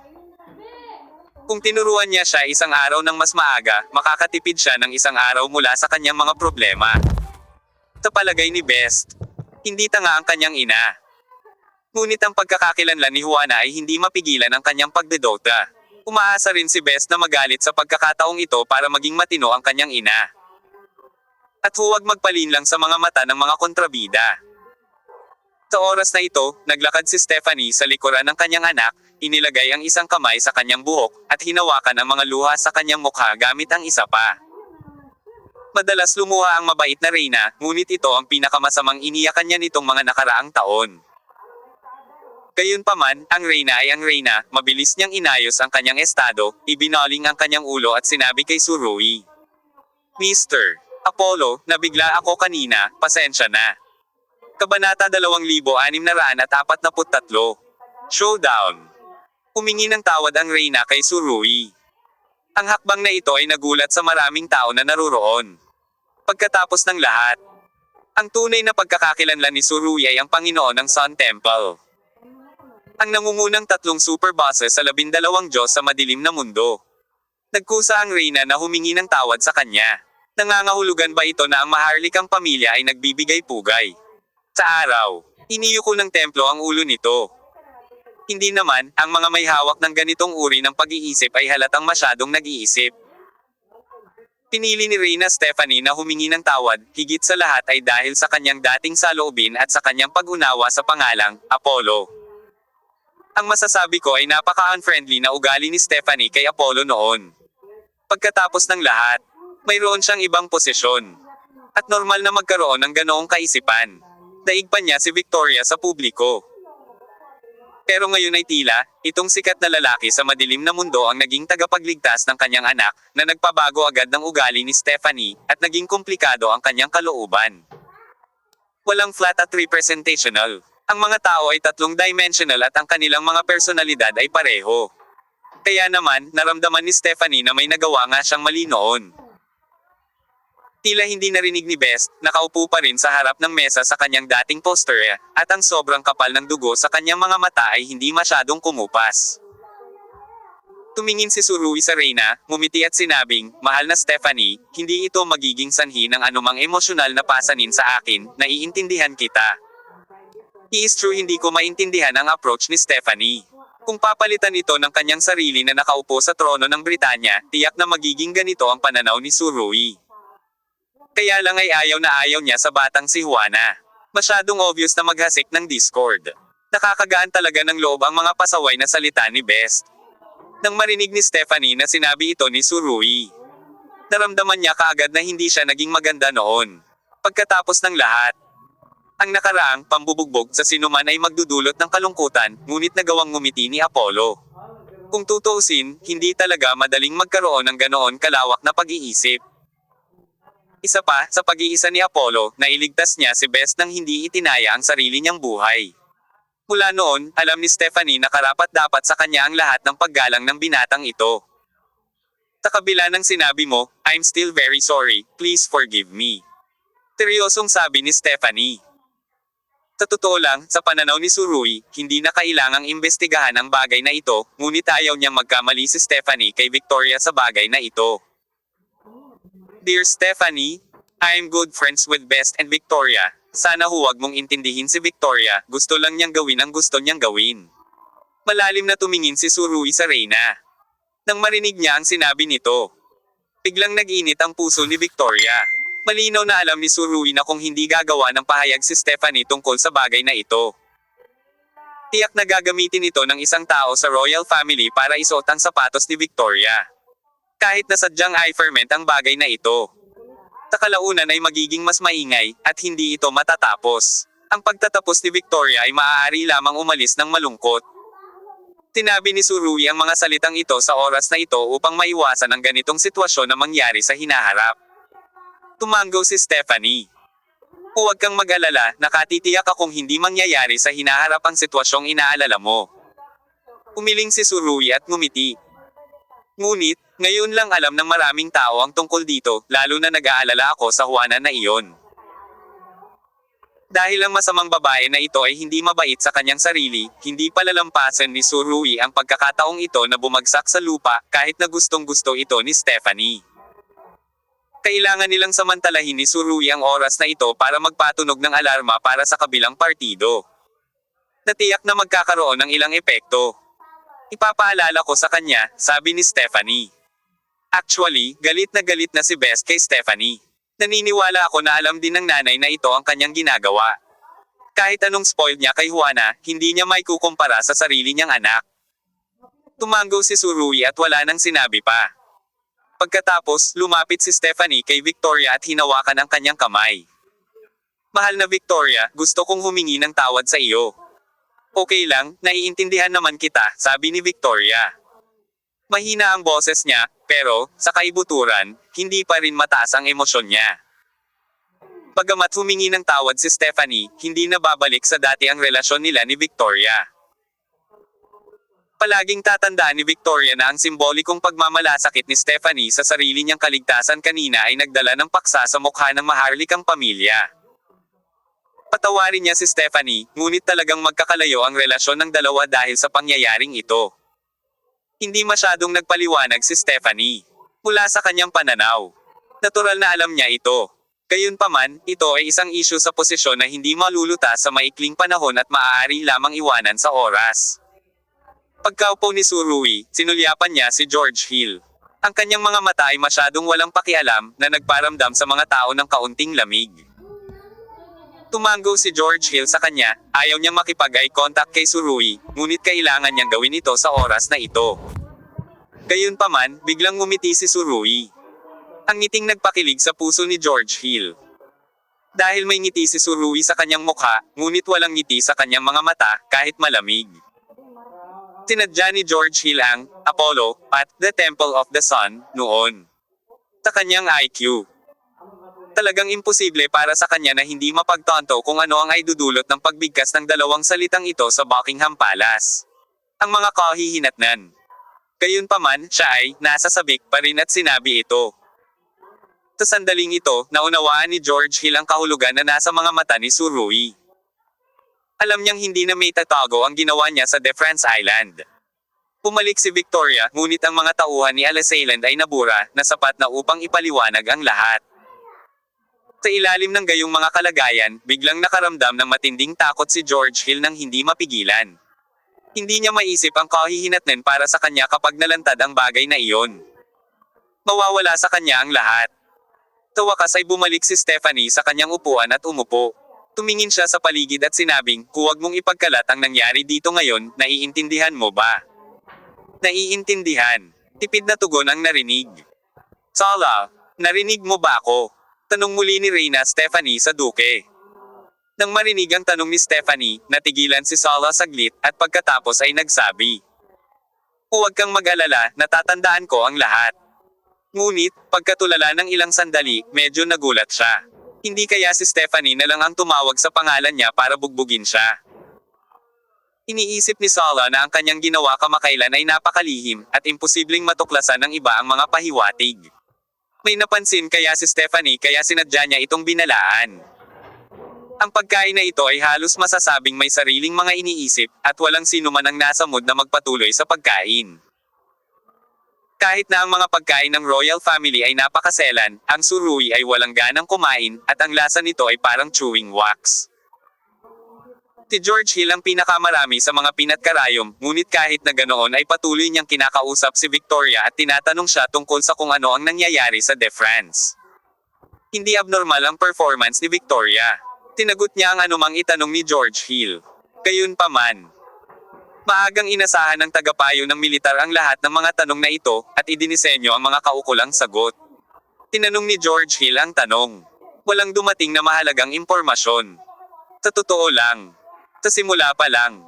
Kung tinuruan niya siya isang araw ng mas maaga, makakatipid siya ng isang araw mula sa kanyang mga problema. Sa palagay ni Best, hindi tanga ang kanyang ina. Ngunit ang pagkakakilanlan ni Juana ay hindi mapigilan ang kanyang pagdedota. Umaasa rin si Best na magalit sa pagkakataong ito para maging matino ang kanyang ina. At huwag magpalinlang sa mga mata ng mga kontrabida. Sa oras na ito, naglakad si Stephanie sa likuran ng kanyang anak, inilagay ang isang kamay sa kanyang buhok, at hinawakan ang mga luha sa kanyang mukha gamit ang isa pa. Madalas lumuha ang mabait na reyna, ngunit ito ang pinakamasamang iniyakan niya nitong mga nakaraang taon. Gayunpaman, ang reyna ay ang reyna, mabilis niyang inayos ang kanyang estado, ibinaling ang kanyang ulo at sinabi kay Tsurugi, Mr. Apollo, nabigla ako kanina, pasensya na. Kabanata 2643. Showdown. Humingi ng tawad ang reyna kay Tsurugi. Ang hakbang na ito ay nagulat sa maraming tao na naroroon. Pagkatapos ng lahat, ang tunay na pagkakakilanlan ni Tsurugi ay ang Panginoon ng Sun Temple. Ang nangungunang tatlong super bosses sa 12 Diyos sa madilim na mundo. Nagkusa ang reyna na humingi ng tawad sa kanya. Nangangahulugan ba ito na ang maharlikang pamilya ay nagbibigay pugay? Sa araw, iniyuko ng templo ang ulo nito. Hindi naman, ang mga may hawak ng ganitong uri ng pag-iisip ay halatang masyadong nag-iisip. Pinili ni Reyna Stephanie na humingi ng tawad, higit sa lahat ay dahil sa kanyang dating saloobin at sa kanyang pag-unawa sa pangalang, Apollo. Ang masasabi ko ay napaka-unfriendly na ugali ni Stephanie kay Apollo noon. Pagkatapos ng lahat, Mayroon siyang ibang posisyon. At normal na magkaroon ng ganoong kaisipan. Daig pa niya si Victoria sa publiko. Pero ngayon ay tila, itong sikat na lalaki sa madilim na mundo ang naging tagapagligtas ng kanyang anak, na nagpabago agad ng ugali ni Stephanie, at naging komplikado ang kanyang kalooban. Walang flat at representational. Ang mga tao ay tatlong dimensional at ang kanilang mga personalidad ay pareho. Kaya naman, naramdaman ni Stephanie na may nagawa nga siyang mali noon. Tila hindi narinig ni Best, nakaupo pa rin sa harap ng mesa sa kanyang dating poster, at ang sobrang kapal ng dugo sa kanyang mga mata ay hindi masyadong kumupas. Tumingin si Surui sa Reyna, ngumiti at sinabing, "Mahal na Stephanie, hindi ito magiging sanhi ng anumang emosyonal na pasanin sa akin, naiintindihan kita." It is true, hindi ko maintindihan ang approach ni Stephanie. Kung papalitan ito ng kanyang sarili na nakaupo sa trono ng Britanya, tiyak na magiging ganito ang pananaw ni Surui. Kaya lang ay ayaw niya sa batang si Juana. Masyadong obvious na maghasik ng discord. Nakakagaan talaga ng loob ang mga pasaway na salita ni Best. Nang marinig ni Stephanie na sinabi ito ni Surui, naramdaman niya kaagad na hindi siya naging maganda noon. Pagkatapos ng lahat, ang nakaraang pambubugbog sa sinuman ay magdudulot ng kalungkutan, ngunit nagawang ngumiti ni Apollo. Kung tutuusin, hindi talaga madaling magkaroon ng ganoon kalawak na pag-iisip. Isa pa, sa pag-iisa ni Apollo, nailigtas niya si Best nang hindi itinaya ang sarili niyang buhay. Mula noon, alam ni Stephanie na karapat-dapat sa kanya ang lahat ng paggalang ng binatang ito. Sa kabila ng sinabi mo, "I'm still very sorry, please forgive me." Seryosong sabi ni Stephanie. Sa totoo lang, sa pananaw ni Surui, hindi na kailangang imbestigahan ang bagay na ito, ngunit ayaw niyang magkamali si Stephanie kay Victoria sa bagay na ito. "Dear Stephanie, I'm good friends with Best and Victoria. Sana huwag mong intindihin si Victoria, gusto lang niyang gawin ang gusto niyang gawin." Malalim na tumingin si Surui sa Reyna. Nang marinig niya ang sinabi nito, biglang nag-init ang puso ni Victoria. Malinaw na alam ni Surui na kung hindi gagawa ng pahayag si Stephanie tungkol sa bagay na ito, tiyak na gagamitin ito ng isang tao sa royal family para isuot ang sapatos ni Victoria. Kahit na sadyang i-ferment ang bagay na ito, sa kalaunan ay magiging mas maingay, at hindi ito matatapos. Ang pagtatapos ni Victoria ay maaari lamang umalis ng malungkot. Sinabi ni Surui ang mga salitang ito sa oras na ito upang maiwasan ang ganitong sitwasyon na mangyari sa hinaharap. Tumango si Stephanie. "Huwag kang mag-alala, nakatitiyak akong hindi mangyayari sa hinaharap ang sitwasyong inaalala mo." Umiling si Surui at ngumiti. Ngunit, ngayon lang alam ng maraming tao ang tungkol dito, lalo na nag-aalala ako sa Juana na iyon. Dahil ang masamang babae na ito ay hindi mabait sa kanyang sarili, hindi palalampasan ni Surui ang pagkakataong ito na bumagsak sa lupa, kahit na gustong-gusto ito ni Stephanie. Kailangan nilang samantalahin ni Surui ang oras na ito para magpatunog ng alarma para sa kabilang partido. Natiyak na magkakaroon ng ilang epekto. "Ipapaalala ko sa kanya," sabi ni Stephanie. Actually, galit na si Best kay Stephanie. Naniniwala ako na alam din ng nanay na ito ang kanyang ginagawa. Kahit anong spoiled niya kay Juana, hindi niya may kukumpara sa sarili niyang anak. Tumango si Surui at wala nang sinabi pa. Pagkatapos, lumapit si Stephanie kay Victoria at hinawakan ang kanyang kamay. "Mahal na Victoria, gusto kong humingi ng tawad sa iyo." "Okay lang, naiintindihan naman kita," sabi ni Victoria. Mahina ang boses niya, pero, sa kaibuturan, hindi pa rin mataas ang emosyon niya. Bagamat humingi ng tawad si Stephanie, hindi na babalik sa dati ang relasyon nila ni Victoria. Palaging tatandaan ni Victoria na ang simbolikong pagmamalasakit ni Stephanie sa sarili niyang kaligtasan kanina ay nagdala ng paksa sa mukha ng maharlikang pamilya. Patawarin niya si Stephanie, ngunit talagang magkakalayo ang relasyon ng dalawa dahil sa pangyayaring ito. Hindi masyadong nagpaliwanag si Stephanie. Mula sa kanyang pananaw, natural na alam niya ito. Gayunpaman, ito ay isang issue sa posisyon na hindi malulutas sa maikling panahon at maaari lamang iwanan sa oras. Pagkaupo ni Surui, sinulyapan niya si George Hill. Ang kanyang mga mata ay masyadong walang pakialam, na nagparamdam sa mga tao ng kaunting lamig. Tumango si George Hill sa kanya, ayaw niyang makipag-eye contact kay Surui, ngunit kailangan niyang gawin ito sa oras na ito. Gayunpaman, biglang ngumiti si Surui. Ang ngiting nagpakilig sa puso ni George Hill. Dahil may ngiti si Surui sa kanyang mukha, ngunit walang ngiti sa kanyang mga mata, kahit malamig. Tinadya ni George Hill ang Apollo at The Temple of the Sun noon. Sa kanyang IQ. Talagang imposible para sa kanya na hindi mapagtanto kung ano ang aidudulot ng pagbigkas ng dalawang salitang ito sa Buckingham Palace. Ang mga kahihinatnan. Gayunpaman, siya ay nasa sabik pa rin at sinabi ito. Sa sandaling ito, naunawaan ni George Hill ang kahulugan na nasa mga mata ni Surui. Alam niyang hindi na may tatago ang ginawa niya sa Defence Island. Pumalik si Victoria, ngunit ang mga tauhan ni Ellis Island ay nabura, na sapat na upang ipaliwanag ang lahat. Sa ilalim ng gayong mga kalagayan, biglang nakaramdam ng matinding takot si George Hill nang hindi mapigilan. Hindi niya maisip ang kahihinatnan para sa kanya kapag nalantad ang bagay na iyon. Mawawala sa kanya ang lahat. Sa wakas ay bumalik si Stephanie sa kanyang upuan at umupo. Tumingin siya sa paligid at sinabing, huwag mong ipagkalat ang nangyari dito ngayon, naiintindihan mo ba? Naiintindihan. Tipid na tugon ang narinig. Sala, narinig mo ba ako? Tanong muli ni Reyna Stephanie sa duke. Nang marinig ang tanong ni Stephanie, natigilan si Sala saglit, at pagkatapos ay nagsabi. Huwag kang mag-alala, natatandaan ko ang lahat. Ngunit, pagkatulala ng ilang sandali, medyo nagulat siya. Hindi kaya si Stephanie na lang ang tumawag sa pangalan niya para bugbugin siya. Iniisip ni Sala na ang kanyang ginawa kamakailan ay napakalihim, at imposibleng matuklasan ng iba ang mga pahiwatig. May napansin kaya si Stephanie kaya sinadya niya itong binalaan. Ang pagkain na ito ay halos masasabing may sariling mga iniisip, at walang sino man ang nasa mood na magpatuloy sa pagkain. Kahit na ang mga pagkain ng royal family ay napakaselan, ang Surui ay walang ganang kumain, at ang lasa nito ay parang chewing wax. Si George Hill ang pinakamarami sa mga pinatkarayom, ngunit kahit na ganoon ay patuloy niyang kinakausap si Victoria at tinatanong siya tungkol sa kung ano ang nangyayari sa De France. Hindi abnormal ang performance ni Victoria. Tinagot niya ang anumang itanong ni George Hill. Gayunpaman, maagang inasahan ng tagapayo ng militar ang lahat ng mga tanong na ito, at idinisenyo ang mga kaukulang sagot. Tinanong ni George Hill ang tanong. Walang dumating na mahalagang impormasyon. Sa totoo lang. Sa simula pa lang.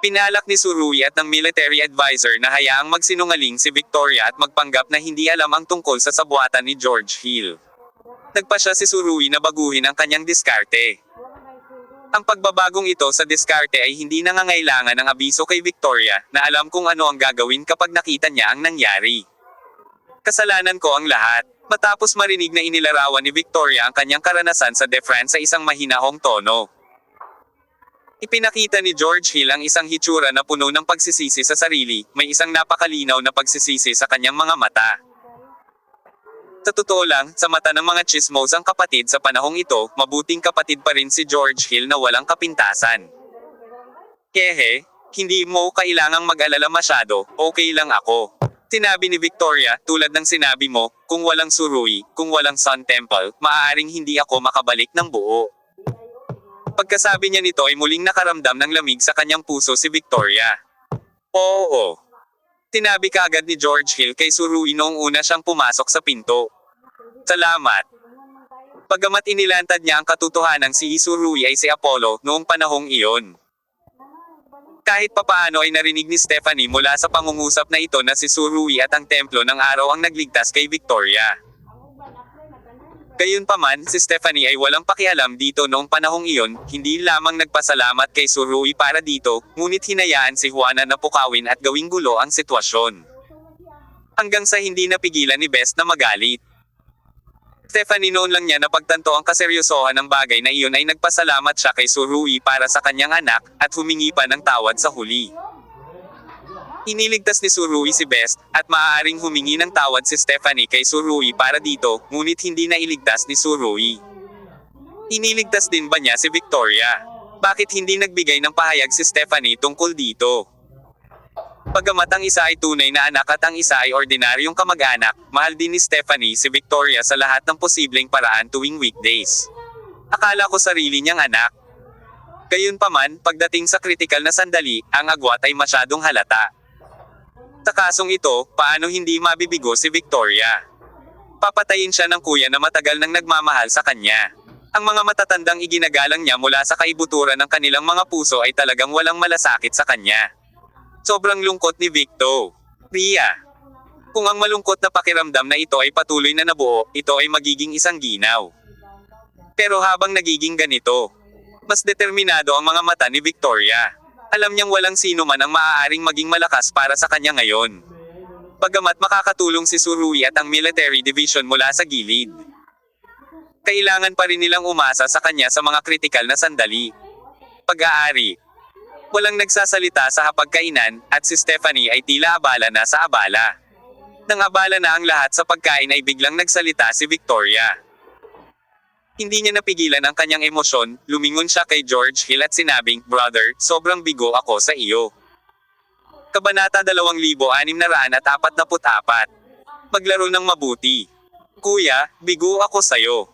Pinalak ni Surui at ng military advisor na hayaang magsinungaling si Victoria at magpanggap na hindi alam ang tungkol sa sabuatan ni George Hill. Nagpasya si Surui na baguhin ang kanyang diskarte. Ang pagbabagong ito sa diskarte ay hindi nangangailangan ng abiso kay Victoria, na alam kung ano ang gagawin kapag nakita niya ang nangyari. Kasalanan ko ang lahat. Matapos marinig na inilarawan ni Victoria ang kanyang karanasan sa De France sa isang mahinahong tono. Ipinakita ni George Hill ang isang hitsura na puno ng pagsisisi sa sarili, may isang napakalinaw na pagsisisi sa kanyang mga mata. Sa totoo lang, sa mata ng mga chismos ang kapatid sa panahong ito, mabuting kapatid pa rin si George Hill na walang kapintasan. Kehe, hindi mo kailangang mag-alala masyado, okay lang ako. Sinabi ni Victoria, tulad ng sinabi mo, kung walang Surui, kung walang Sun Temple, maaaring hindi ako makabalik ng buo. Pagkasabi niya nito ay muling nakaramdam ng lamig sa kanyang puso si Victoria. Oo. Sinabi kaagad ni George Hill kay Surui noong una siyang pumasok sa pinto. Salamat. Bagamat inilantad niya ang katotohanan si Surui ay si Apollo noong panahong iyon. Kahit papaano ay narinig ni Stephanie mula sa pangungusap na ito na si Surui at ang templo ng araw ang nagligtas kay Victoria. Gayunpaman, si Stephanie ay walang pakialam dito noong panahong iyon, hindi lamang nagpasalamat kay Surui para dito, ngunit hinayaan si Juana na pukawin at gawing gulo ang sitwasyon. Hanggang sa hindi napigilan ni Best na magalit. Stephanie noon lang niya napagtanto ang kaseryosohan ng bagay na iyon ay nagpasalamat siya kay Surui para sa kanyang anak, at humingi pa ng tawad sa huli. Iniligtas ni Surui si Best, at maaaring humingi ng tawad si Stephanie kay Surui para dito, ngunit hindi na iligtas ni Surui. Iniligtas din ba niya si Victoria? Bakit hindi nagbigay ng pahayag si Stephanie tungkol dito? Bagamat ang isa ay tunay na anak at ang isa ay ordinaryong kamag-anak, mahal din ni Stephanie si Victoria sa lahat ng posibleng paraan tuwing weekdays. Akala ko sarili niyang anak. Gayunpaman, pagdating sa kritikal na sandali, ang agwat ay masyadong halata. Sa kasong ito, paano hindi mabibigo si Victoria? Papatayin siya ng kuya na matagal nang nagmamahal sa kanya. Ang mga matatandang iginagalang niya mula sa kaibuturan ng kanilang mga puso ay talagang walang malasakit sa kanya. Sobrang lungkot ni Victo. Ria. Kung ang malungkot na pakiramdam na ito ay patuloy na nabuo, ito ay magiging isang ginaw. Pero habang nagiging ganito, mas determinado ang mga mata ni Victoria. Alam niyang walang sino man ang maaaring maging malakas para sa kanya ngayon. Bagamat makakatulong si Surui at ang military division mula sa gilid, kailangan pa rin nilang umasa sa kanya sa mga kritikal na sandali. Pag-aari. Walang nagsasalita sa hapagkainan, at si Stephanie ay tila abala na sa abala. Nang abala na ang lahat sa pagkain ay biglang nagsalita si Victoria. Hindi niya napigilan ang kanyang emosyon, lumingon siya kay George Hill at sinabing, "Brother, sobrang bigo ako sa iyo." Kabanata 2644. Maglaro ng mabuti. Kuya, bigo ako sayo.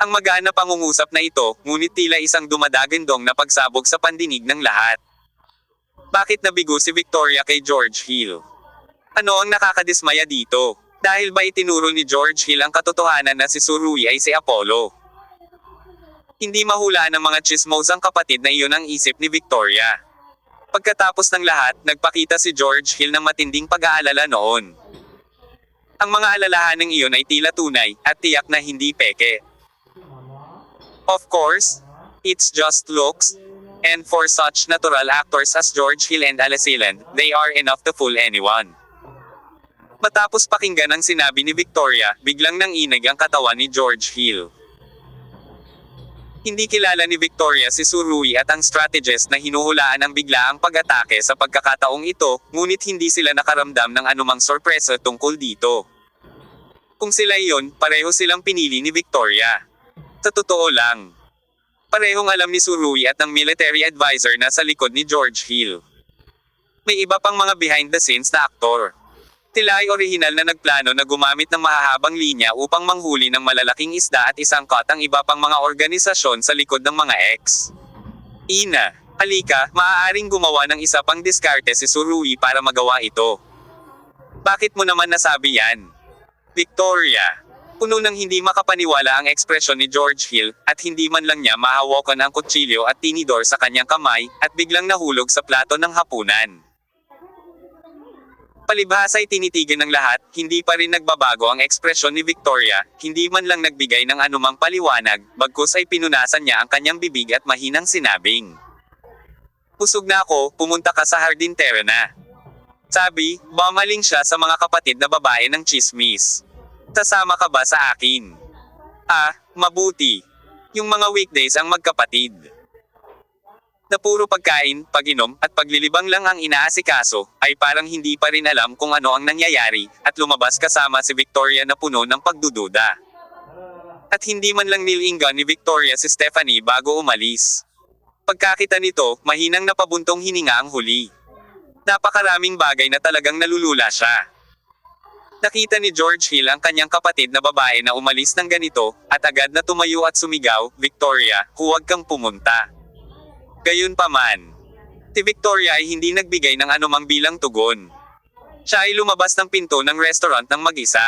Ang magaan na pangungusap na ito, ngunit tila isang dumadagandong na pagsabog sa pandinig ng lahat. Bakit nabigo si Victoria kay George Hill? Ano ang nakakadismaya dito? Dahil ba itinuro ni George Hill ang katotohanan na si Surui ay si Apollo? Hindi mahulaan ng mga chismos ang kapatid na iyon ang isip ni Victoria. Pagkatapos ng lahat, nagpakita si George Hill ng matinding pag-aalala noon. Ang mga alalahaning iyon ay tila tunay, at tiyak na hindi peke. Of course, it's just looks, and for such natural actors as George Hill and Alasiland, they are enough to fool anyone. Matapos pakinggan ang sinabi ni Victoria, biglang nanginig ang katawan ni George Hill. Hindi kilala ni Victoria si Surui at ang strategist na hinuhulaan ng biglaang pag-atake sa pagkakataong ito, ngunit hindi sila nakaramdam ng anumang sorpresa tungkol dito. Kung sila iyon, pareho silang pinili ni Victoria. Sa totoo lang, parehong alam ni Surui at ng military advisor na sa likod ni George Hill. May iba pang mga behind the scenes na aktor. Sila ay orihinal na nagplano na gumamit ng mahahabang linya upang manghuli ng malalaking isda at isangkot ang iba pang mga organisasyon sa likod ng mga ex. Ina, halika, maaaring gumawa ng isa pang diskarte si Surui para magawa ito. Bakit mo naman nasabi yan? Victoria. Puno ng hindi makapaniwala ang ekspresyon ni George Hill, at hindi man lang niya mahawakan ang kutsilyo at tinidor sa kanyang kamay, at biglang nahulog sa plato ng hapunan. Palibhasa ay tinitigan ng lahat, hindi pa rin nagbabago ang ekspresyon ni Victoria, hindi man lang nagbigay ng anumang paliwanag, bagkus ay pinunasan niya ang kanyang bibig at mahinang sinabing, "Pusog na ako, pumunta ka sa hardintera na." Sabi, bumaling siya sa mga kapatid na babae ng chismis. "Sasama ka ba sa akin?" "Ah, mabuti. Yung mga weekdays ang magkapatid." Na puro pagkain, pag-inom, at paglilibang lang ang inaasikaso, ay parang hindi pa rin alam kung ano ang nangyayari, at lumabas kasama si Victoria na puno ng pagdududa. At hindi man lang nilinggan ni Victoria si Stephanie bago umalis. Pagkakita nito, mahinang napabuntong hininga ang huli. Napakaraming bagay na talagang nalulula siya. Nakita ni George Hill ang kanyang kapatid na babae na umalis ng ganito, at agad na tumayo at sumigaw, "Victoria, huwag kang pumunta." Gayunpaman, si Victoria ay hindi nagbigay ng anumang bilang tugon. Siya ay lumabas ng pinto ng restaurant ng mag-isa.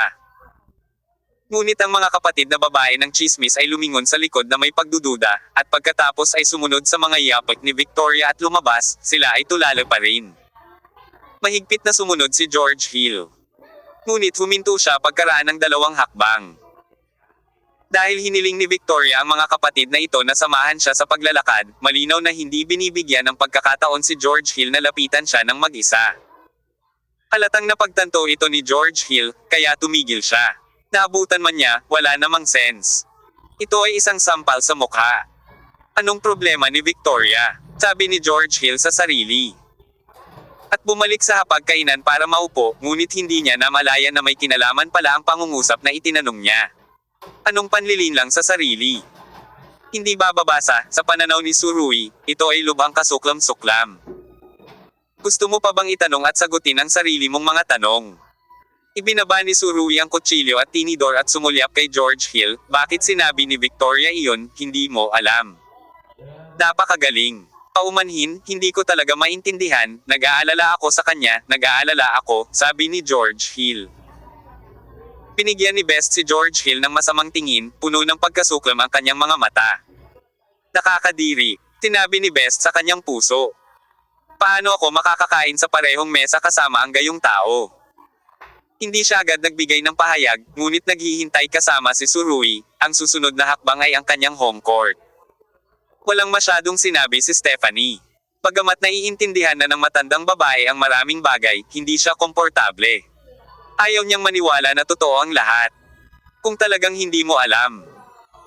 Ngunit ang mga kapatid na babae ng chismis ay lumingon sa likod na may pagdududa, at pagkatapos ay sumunod sa mga yapik ni Victoria at lumabas, sila ay tulala pa rin. Mahigpit na sumunod si George Hill. Ngunit huminto siya pagkaraan ng 2 hakbang. Dahil hiniling ni Victoria ang mga kapatid na ito na samahan siya sa paglalakad, malinaw na hindi binibigyan ng pagkakataon si George Hill na lapitan siya ng mag-isa. Halatang napagtanto ito ni George Hill, kaya tumigil siya. Naabutan man niya, wala namang sense. Ito ay isang sampal sa mukha. Anong problema ni Victoria? Sabi ni George Hill sa sarili. At bumalik sa hapagkainan para maupo, ngunit hindi niya namalayan na may kinalaman pala ang pangungusap na itinanong niya. Anong panlilinlang sa sarili? Hindi bababasa, sa pananaw ni Surui, ito ay lubhang kasuklam-suklam. Gusto mo pa bang itanong at sagutin ang sarili mong mga tanong? Ibinaba ni Surui ang kutsilyo at tinidor at sumulyap kay George Hill, bakit sinabi ni Victoria iyon, hindi mo alam. Napakagaling. Paumanhin, hindi ko talaga maintindihan, nag-aalala ako sa kanya, nag-aalala ako, sabi ni George Hill. Binigyan ni Best si George Hill ng masamang tingin, puno ng pagkasuklam ang kanyang mga mata. Nakakadiri, sinabi ni Best sa kanyang puso. Paano ako makakakain sa parehong mesa kasama ang gayong tao? Hindi siya agad nagbigay ng pahayag, ngunit naghihintay kasama si Tsurugi. Ang susunod na hakbang ay ang kanyang home court. Walang masyadong sinabi si Stephanie. Bagamat naiintindihan na ng matandang babae ang maraming bagay, hindi siya komportable. Ayaw niyang maniwala na totoo ang lahat. Kung talagang hindi mo alam,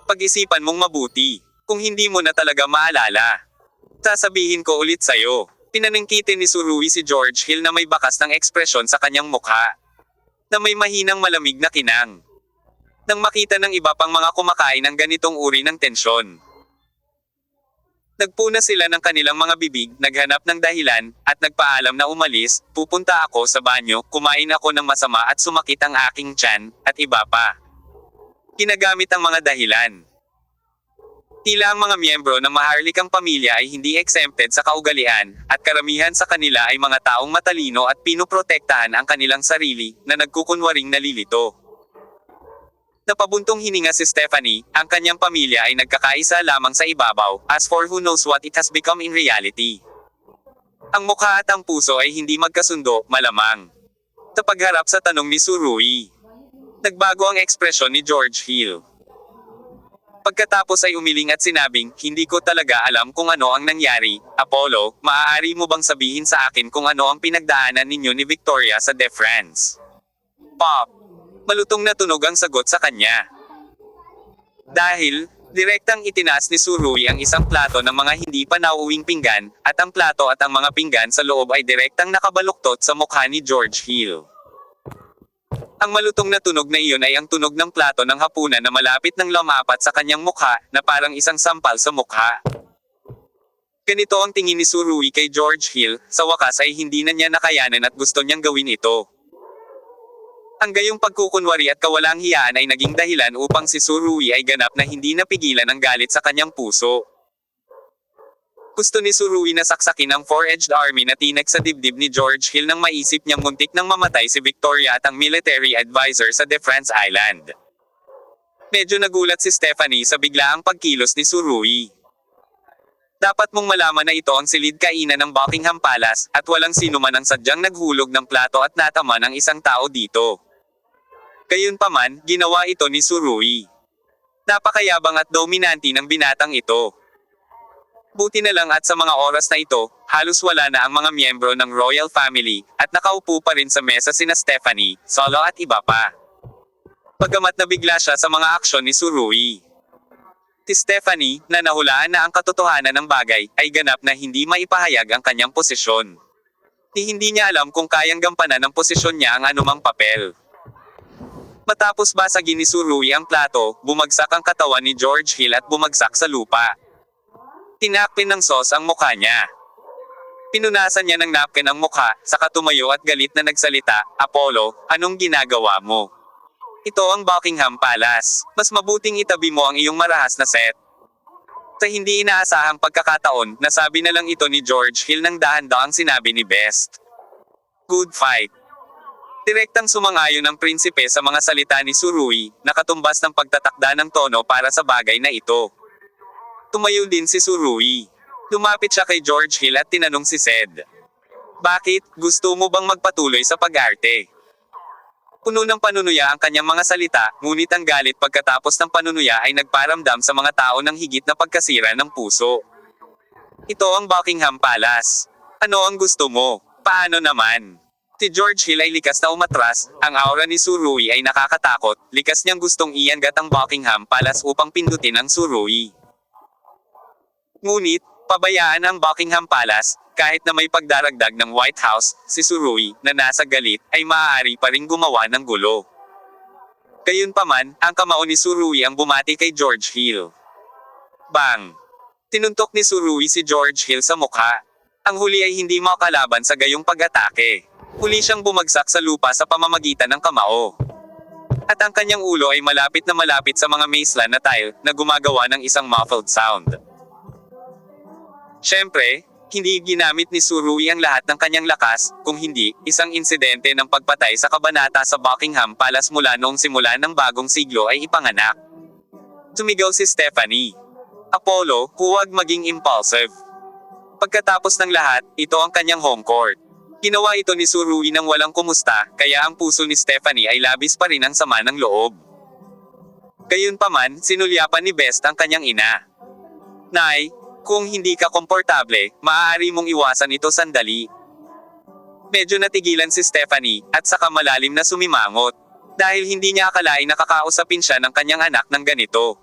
pag-isipan mong mabuti. Kung hindi mo na talaga maalala, sasabihin ko ulit sa'yo. Pinanangkitin ni Tsurugi si George Hill na may bakas ng ekspresyon sa kanyang mukha, na may mahinang malamig na kinang. Nang makita ng iba pang mga kumakain ng ganitong uri ng tensyon, nagpuna sila ng kanilang mga bibig, naghanap ng dahilan, at nagpaalam na umalis. Pupunta ako sa banyo, kumain ako ng masama at sumakit ang aking tiyan, at iba pa. Ginagamit ang mga dahilan. Tila ang mga miyembro ng maharlikang pamilya ay hindi exempted sa kaugalian, at karamihan sa kanila ay mga taong matalino at pinoprotektahan ang kanilang sarili, na nagkukunwaring nalilito. Napabuntong hininga si Stephanie, ang kanyang pamilya ay nagkakaisa lamang sa ibabaw, as for who knows what it has become in reality. Ang mukha at ang puso ay hindi magkasundo, malamang. Sa pagharap sa tanong ni Tsurugi, nagbago ang ekspresyon ni George Hill. Pagkatapos ay umiling at sinabing, hindi ko talaga alam kung ano ang nangyari. Apollo, maaari mo bang sabihin sa akin kung ano ang pinagdaanan ninyo ni Victoria sa De France? Pop. Malutong na tunog ang sagot sa kanya. Dahil, direktang itinaas ni Tsurugi ang isang plato ng mga hindi pa nauuwing pinggan, at ang plato at ang mga pinggan sa loob ay direktang nakabaluktot sa mukha ni George Hill. Ang malutong na tunog na iyon ay ang tunog ng plato ng hapunan na malapit nang lumapat sa kanyang mukha, na parang isang sampal sa mukha. Ganito ang tingin ni Tsurugi kay George Hill, sa wakas ay hindi na niya nakayanan at gusto niyang gawin ito. Ang gayong pagkukunwari at kawalang hiyaan ay naging dahilan upang si Tsurugi ay ganap na hindi napigilan ang galit sa kanyang puso. Gusto ni Tsurugi na saksakin ang four-edged army na tinag sa dibdib ni George Hill nang maisip niyang muntik nang mamatay si Victoria at ang military advisor sa De France Island. Medyo nagulat si Stephanie sa biglaang pagkilos ni Tsurugi. Dapat mong malaman na ito ang silid kainan ng Buckingham Palace, at walang sino man ang sadyang naghulog ng plato at natama ng isang tao dito. Gayunpaman, ginawa ito ni Tsurugi. Napakayabang at dominante ng binatang ito. Buti na lang at sa mga oras na ito, halos wala na ang mga miyembro ng royal family, at nakaupo pa rin sa mesa sina Stephanie, Solo at iba pa. Bagamat nabigla siya sa mga aksyon ni Tsurugi, si Stephanie, na nahulaan na ang katotohanan ng bagay, ay ganap na hindi maipahayag ang kanyang posisyon. Hindi niya alam kung kayang gampanan ng posisyon niya ang anumang papel. Matapos basagin ni Tsurugi ang plato, bumagsak ang katawan ni George Hill at bumagsak sa lupa. Tinakpin ng sauce ang mukha niya. Pinunasan niya ng napkin ang mukha, saka tumayo at galit na nagsalita, Apollo, anong ginagawa mo? Ito ang Buckingham Palace. Mas mabuting itabi mo ang iyong marahas na set. Sa hindi inaasahang pagkakataon, nasabi na lang ito ni George Hill nang dahan-dahang sinabi ni Best. Good fight. Direktang sumangayon ang prinsipe sa mga salita ni Tsurugi, nakatumbas ng pagtatakda ng tono para sa bagay na ito. Tumayo din si Tsurugi. Lumapit siya kay George Hill at tinanong si Sed. Bakit, gusto mo bang magpatuloy sa pag-arte? Puno ng panunuya ang kanyang mga salita, ngunit ang galit pagkatapos ng panunuya ay nagparamdam sa mga tao ng higit na pagkasira ng puso. Ito ang Buckingham Palace. Ano ang gusto mo? Paano naman? Si George Hill ay likas na umatras, ang aura ni Tsurugi ay nakakatakot, likas niyang gustong iangat ang Buckingham Palace upang pindutin ang Tsurugi. Ngunit, pabayaan ang Buckingham Palace, kahit na may pagdaragdag ng White House, si Tsurugi, na nasa galit, ay maaari pa ring gumawa ng gulo. Gayunpaman, ang kamao ni Tsurugi ang bumati kay George Hill. Bang! Tinuntok ni Tsurugi si George Hill sa mukha. Ang huli ay hindi makalaban sa gayong pag-atake. Huli siyang bumagsak sa lupa sa pamamagitan ng kamao. At ang kanyang ulo ay malapit sa mga macelan na tile, na gumagawa ng isang muffled sound. Siyempre, Hindi ginamit ni Surui ang lahat ng kanyang lakas, kung hindi, isang insidente ng pagpatay sa kabanata sa Buckingham Palace mula noong simula ng bagong siglo ay ipanganak. Sumigaw si Stephanie. Apollo, huwag maging impulsive. Pagkatapos ng lahat, ito ang kanyang home court. Ginawa ito ni Surui nang walang kumusta, kaya ang puso ni Stephanie ay labis pa rin ang sama ng loob. Gayunpaman, sinulyapan ni Best ang kanyang ina. Nay, kung hindi ka komportable, maaari mong iwasan ito sandali. Medyo natigilan si Stephanie, at saka malalim na sumimangot. Dahil hindi niya akalain nakakausapin siya ng kanyang anak ng ganito.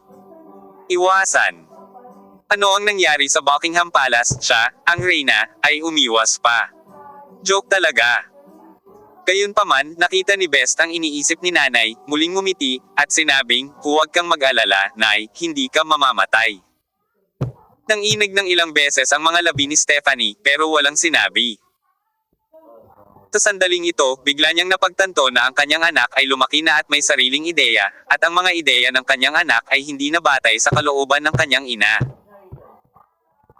Iwasan. Ano ang nangyari sa Buckingham Palace? Siya, ang reyna, ay umiwas pa. Joke talaga. Gayunpaman, nakita ni Best ang iniisip ni nanay, muling ngumiti, at sinabing, huwag kang mag-alala, nay, hindi ka mamamatay. Nanginig ng ilang beses ang mga labi ni Stephanie, pero walang sinabi. Sa sandaling ito, bigla niyang napagtanto na ang kanyang anak ay lumaki na at may sariling ideya, at ang mga ideya ng kanyang anak ay hindi na batay sa kalooban ng kanyang ina.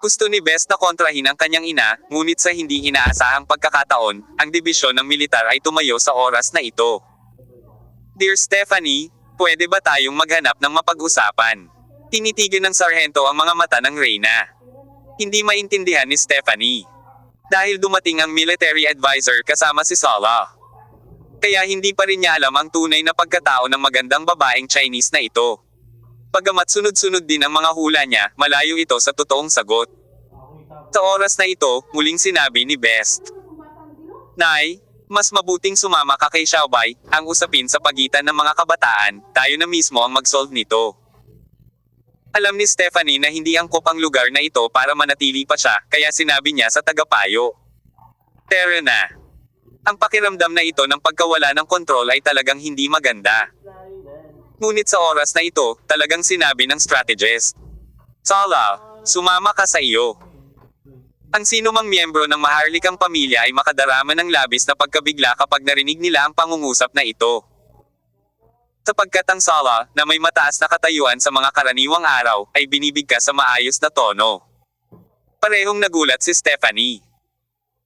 Gusto ni Best na kontrahin ang kanyang ina, ngunit sa hindi inaasahang pagkakataon, ang dibisyon ng militar ay tumayo sa oras na ito. Dear Stephanie, pwede ba tayong maghanap ng mapag-usapan? Tinitigan ng sarhento ang mga mata ng reyna. Hindi maintindihan ni Stephanie. Dahil dumating ang military advisor kasama si Sala. Kaya hindi pa rin niya alam ang tunay na pagkatao ng magandang babaeng Chinese na ito. Bagamat sunod-sunod din ang mga hula niya, malayo ito sa totoong sagot. Sa oras na ito, muling sinabi ni Best. Nay, mas mabuting sumama ka kay Xiaobai, ang usapin sa pagitan ng mga kabataan, tayo na mismo ang mag-solve nito. Alam ni Stephanie na hindi angkop ang lugar na ito para manatili pa siya, kaya sinabi niya sa tagapayo. Tara na. Ang pakiramdam na ito ng pagkawala ng kontrol ay talagang hindi maganda. Ngunit sa oras na ito, talagang sinabi ng strategist. Sala, sumama ka sa iyo. Ang sino mang miyembro ng maharlikang pamilya ay makadarama ng labis na pagkabigla kapag narinig nila ang pangungusap na ito. Sapagkat ang Sala, na may mataas na katayuan sa mga karaniwang araw, ay binibigkas sa maayos na tono. Parehong nagulat si Stephanie.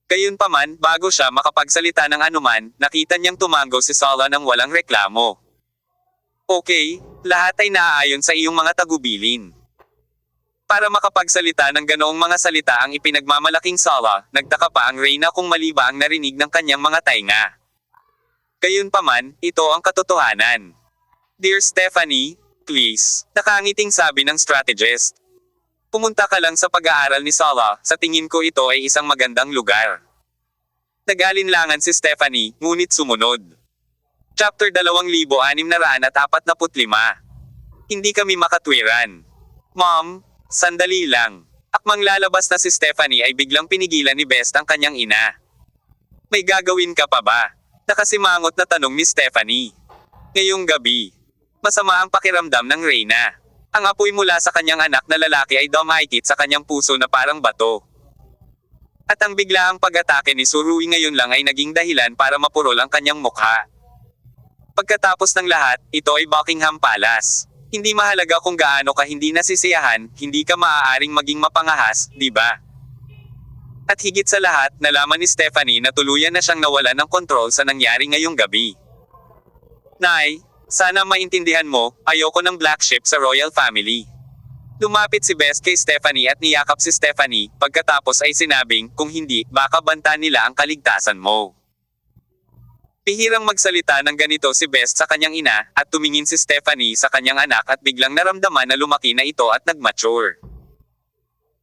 Gayunpaman, bago siya makapagsalita ng anuman, nakita niyang tumango si Sala ng walang reklamo. Okay, lahat ay naaayon sa iyong mga tagubilin. Para makapagsalita ng ganoong mga salita ang ipinagmamalaking Sala, nagtaka pa ang reyna kung mali ba ang narinig ng kanyang mga tainga. Gayunpaman, ito ang katotohanan. Dear Stephanie, please, nakangiting sabi ng strategist. Pumunta ka lang sa pag-aaral ni Sala, sa tingin ko ito ay isang magandang lugar. Nag-alinlangan si Stephanie, ngunit sumunod. Chapter 2645. Hindi kami makatwiran. Mom, sandali lang. Akmang lalabas na si Stephanie ay biglang pinigilan ni Best ang kanyang ina. May gagawin ka pa ba? Nakasimangot na tanong ni Stephanie. Ngayong gabi. Masama ang pakiramdam ng reyna. Ang apoy mula sa kanyang anak na lalaki ay dumahigit sa kanyang puso na parang bato. At ang biglaang pag-atake ni Surui ngayon lang ay naging dahilan para mapurol ang kanyang mukha. Pagkatapos ng lahat, ito ay Buckingham Palace. Hindi mahalaga kung gaano ka hindi nasisiyahan, hindi ka maaaring maging mapangahas, di ba? At higit sa lahat, nalaman ni Stephanie na tuluyan na siyang nawalan ng kontrol sa nangyari ngayong gabi. Nay, sana maintindihan mo, ayoko ng black sheep sa royal family. Lumapit si Best kay Stephanie at niyakap si Stephanie, pagkatapos ay sinabing, kung hindi, baka banta nila ang kaligtasan mo. Pihirang magsalita ng ganito si Best sa kanyang ina, at tumingin si Stephanie sa kanyang anak at biglang naramdaman na lumaki na ito at nagmature.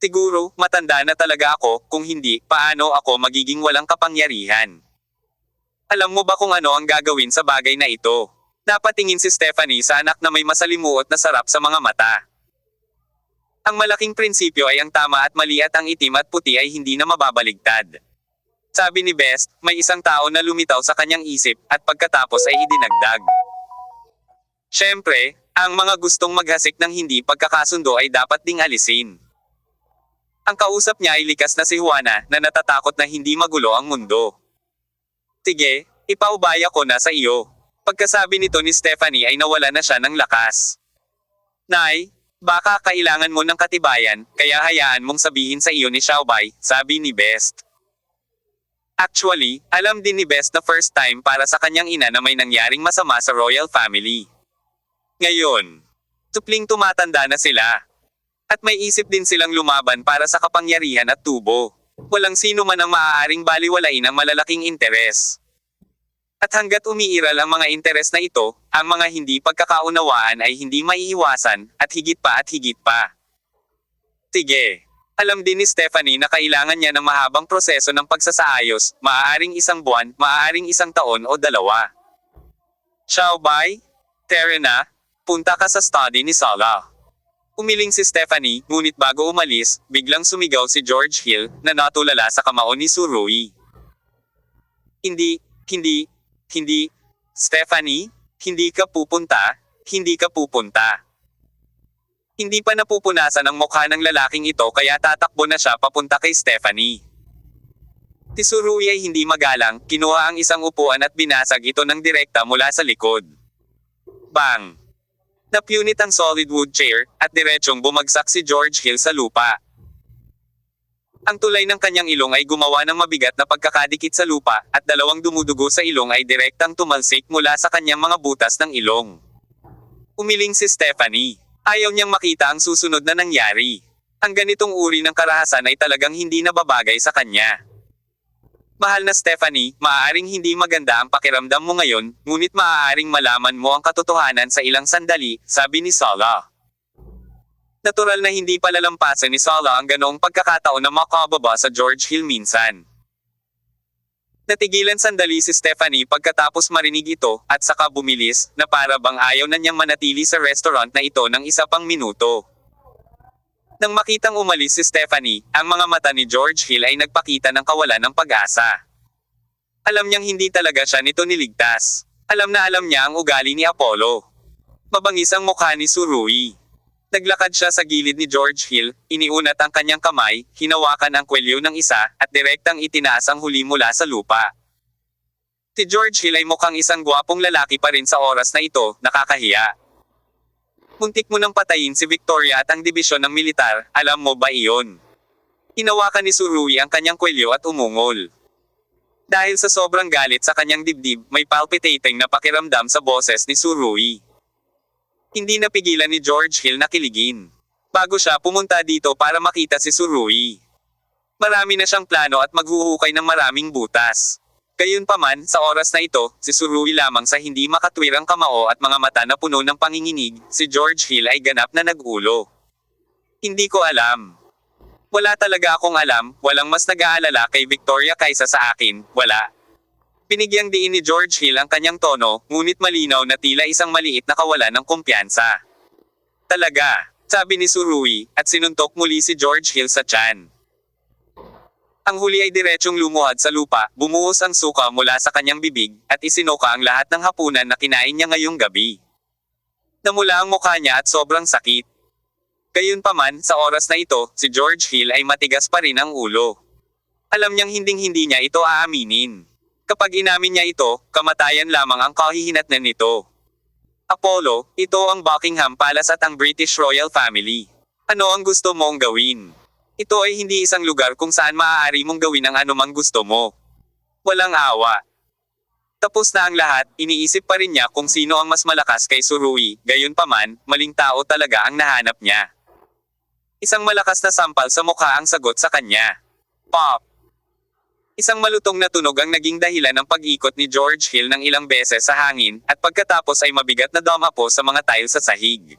Siguro, matanda na talaga ako, kung hindi, paano ako magiging walang kapangyarihan? Alam mo ba kung ano ang gagawin sa bagay na ito? Napatingin si Stephanie sa anak na may masalimuot na sarap sa mga mata. Ang malaking prinsipyo ay ang tama at mali at ang itim at puti ay hindi na mababaligtad. Sabi ni Best, may isang tao na lumitaw sa kanyang isip, at pagkatapos ay idinagdag. Siyempre, ang mga gustong maghasik ng hindi pagkakasundo ay dapat ding alisin. Ang kausap niya ay likas na si Juana, na natatakot na hindi magulo ang mundo. Sige, ipaubaya ko na sa iyo. Pagkasabi nito ni Stephanie ay nawala na siya ng lakas. Nay, Baka kailangan mo ng katibayan, kaya hayaan mong sabihin sa iyo ni Xiaobai, sabi ni Best. Actually, alam din ni Best na first time para sa kanyang ina na may nangyaring masama sa royal family. Ngayon, supling tumatanda na sila. At may isip din silang lumaban para sa kapangyarihan at tubo. Walang sino man ang maaaring baliwalain ang malalaking interes. At hanggat umiiral ang mga interes na ito, ang mga hindi pagkakaunawaan ay hindi maiiwasan, at higit pa at higit pa. Sige. Alam din ni Stephanie na kailangan niya ng mahabang proseso ng pagsasaayos, maaaring 1 buwan, maaaring 1 taon o 2. Xiaobai, tara na, punta ka sa study ni Sala. Umiling si Stephanie, ngunit bago umalis, biglang sumigaw si George Hill, na natulala sa kamao ni Surui. Hindi, Stephanie, hindi ka pupunta. Hindi pa napupunasan ang mukha ng lalaking ito kaya tatakbo na siya papunta kay Stephanie. Si Surui ay hindi magalang, kinuha ang isang upuan at binasag ito ng direkta mula sa likod. Bang! Napunit ang solid wood chair, at diretsyong bumagsak si George Hill sa lupa. Ang tulay ng kanyang ilong ay gumawa ng mabigat na pagkakadikit sa lupa, at 2 dumudugo sa ilong ay direktang tumalsik mula sa kanyang mga butas ng ilong. Umiling si Stephanie. Ayaw niyang makita ang susunod na nangyari. Ang ganitong uri ng karahasan ay talagang hindi nababagay sa kanya. Mahal na Stephanie, maaaring hindi maganda ang pakiramdam mo ngayon, ngunit maaaring malaman mo ang katotohanan sa ilang sandali, sabi ni Sala. Natural na hindi palalampasan ni Sala ang ganoong pagkakataon na makababa sa George Hill minsan. Natigilan sandali si Stephanie pagkatapos marinig ito, at saka bumilis, na para bang ayaw na niyang manatili sa restaurant na ito ng 1 pang minuto. Nang makitang umalis si Stephanie, ang mga mata ni George Hill ay nagpakita ng kawalan ng pag-asa. Alam niyang hindi talaga siya nito niligtas. Alam na alam niya ang ugali ni Apollo. Mabangis ang mukha ni Surui. Naglakad siya sa gilid ni George Hill, iniunat ang kanyang kamay, hinawakan ang kwelyo ng isa, at direktang itinaas ang huli mula sa lupa. Si George Hill ay mukhang isang gwapong lalaki pa rin sa oras na ito, nakakahiya. Muntik mo nang patayin si Victoria at ang dibisyon ng militar, alam mo ba iyon? Hinawakan ni Surui ang kanyang kwelyo at umungol. Dahil sa sobrang galit sa kanyang dibdib, may palpitating na pakiramdam sa boses ni Surui. Hindi napigilan ni George Hill na kiligin. Bago siya pumunta dito para makita si Surui. Marami na siyang plano at maghuhukay ng maraming butas. Gayunpaman, sa oras na ito, si Surui lamang sa hindi makatwirang kamao at mga mata na puno ng panginginig, si George Hill ay ganap na nag-ulo. Hindi ko alam. Wala talaga akong alam, walang mas nag-aalala kay Victoria kaysa sa akin, wala. Binigyang diin ni George Hill ang kanyang tono, ngunit malinaw na tila isang maliit na kawalan ng kumpiyansa. Talaga, sabi ni Surui, at sinuntok muli si George Hill sa tiyan. Ang huli ay diretsyong lumuhad sa lupa, bumuhos ang suka mula sa kanyang bibig, at isinuka ang lahat ng hapunan na kinain niya ngayong gabi. Namula ang mukha niya at sobrang sakit. Gayunpaman, sa oras na ito, si George Hill ay matigas pa rin ang ulo. Alam niyang hinding-hindi niya ito aaminin. Kapag inamin niya ito, kamatayan lamang ang kahihinatnan nito. Apollo, ito ang Buckingham Palace at ang British Royal Family. Ano ang gusto mong gawin? Ito ay hindi isang lugar kung saan maaari mong gawin ang anumang gusto mo. Walang awa. Tapos na ang lahat, iniisip pa rin niya kung sino ang mas malakas kay Surui, gayunpaman, maling tao talaga ang nahanap niya. Isang malakas na sampal sa mukha ang sagot sa kanya. Pop! Isang malutong na tunog ang naging dahilan ng pag-ikot ni George Hill ng ilang beses sa hangin, at pagkatapos ay mabigat na dumapo sa mga tile sa sahig.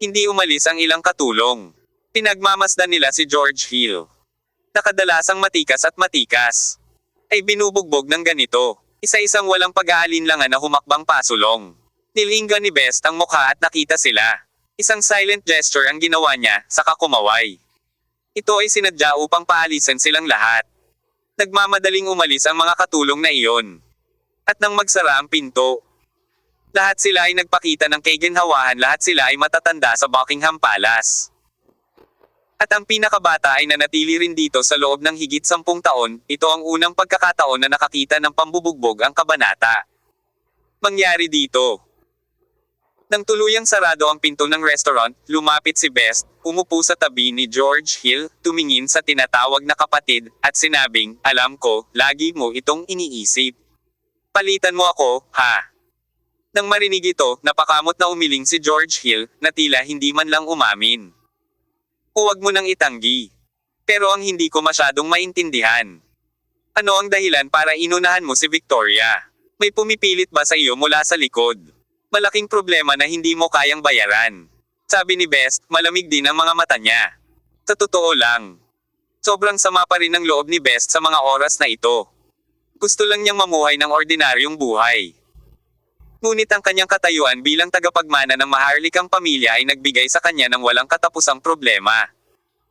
Hindi umalis ang ilang katulong. Pinagmamasdan nila si George Hill. Nakadalasang matikas at matikas. Ay binubugbog ng ganito. Isa-isang walang pag-aalinlangan na humakbang pasulong. Nilinggan ni Best ang mukha at nakita sila. Isang silent gesture ang ginawa niya, saka kumaway. Ito ay sinadya upang paalisan silang lahat. Nagmamadaling umalis ang mga katulong na iyon. At nang magsara ang pinto, lahat sila ay nagpakita ng kaginhawahan, lahat sila ay matatanda sa Buckingham Palace. At ang pinakabata ay nanatili rin dito sa loob ng higit 10 taon, ito ang unang pagkakataon na nakakita ng pambubugbog ang kabanata. Mangyari dito. Nang tuluyang sarado ang pinto ng restaurant, lumapit si Best, umupo sa tabi ni George Hill, tumingin sa tinatawag na kapatid, at sinabing, "Alam ko, lagi mo itong iniisip. Palitan mo ako, ha?" Nang marinig ito, napakamot na umiling si George Hill, na tila hindi man lang umamin. "Huwag mo nang itanggi. Pero ang hindi ko masyadong maintindihan. Ano ang dahilan para inunahan mo si Victoria? May pumipilit ba sa iyo mula sa likod? Malaking problema na hindi mo kayang bayaran." Sabi ni Best, malamig din ang mga mata niya. Sa totoo lang, sobrang sama pa rin ang loob ni Best sa mga oras na ito. Gusto lang niyang mamuhay ng ordinaryong buhay. Ngunit ang kanyang katayuan bilang tagapagmana ng maharlikang pamilya ay nagbigay sa kanya ng walang katapusang problema.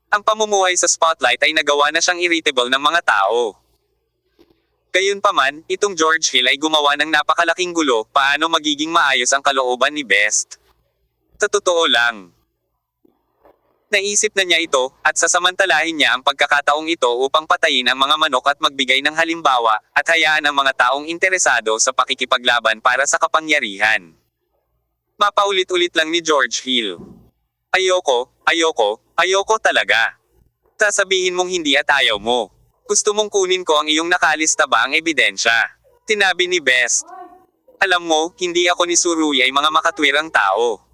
Ang pamumuhay sa spotlight ay nagawa na siyang irritable ng mga tao. Gayunpaman, itong George Hill ay gumawa ng napakalaking gulo, paano magiging maayos ang kalooban ni Best. Sa totoo lang, naisip na niya ito, at sasamantalahin niya ang pagkakataong ito upang patayin ang mga manok at magbigay ng halimbawa, at hayaan ang mga taong interesado sa pakikipaglaban para sa kapangyarihan. Mapaulit-ulit lang ni George Hill. Ayoko talaga. Sasabihin mong hindi at ayaw mo. Gusto mong kunin ko ang iyong nakalista ba ang ebidensya? Tinabi ni Best. Alam mo, hindi ako ni Suruy ay mga makatwirang tao.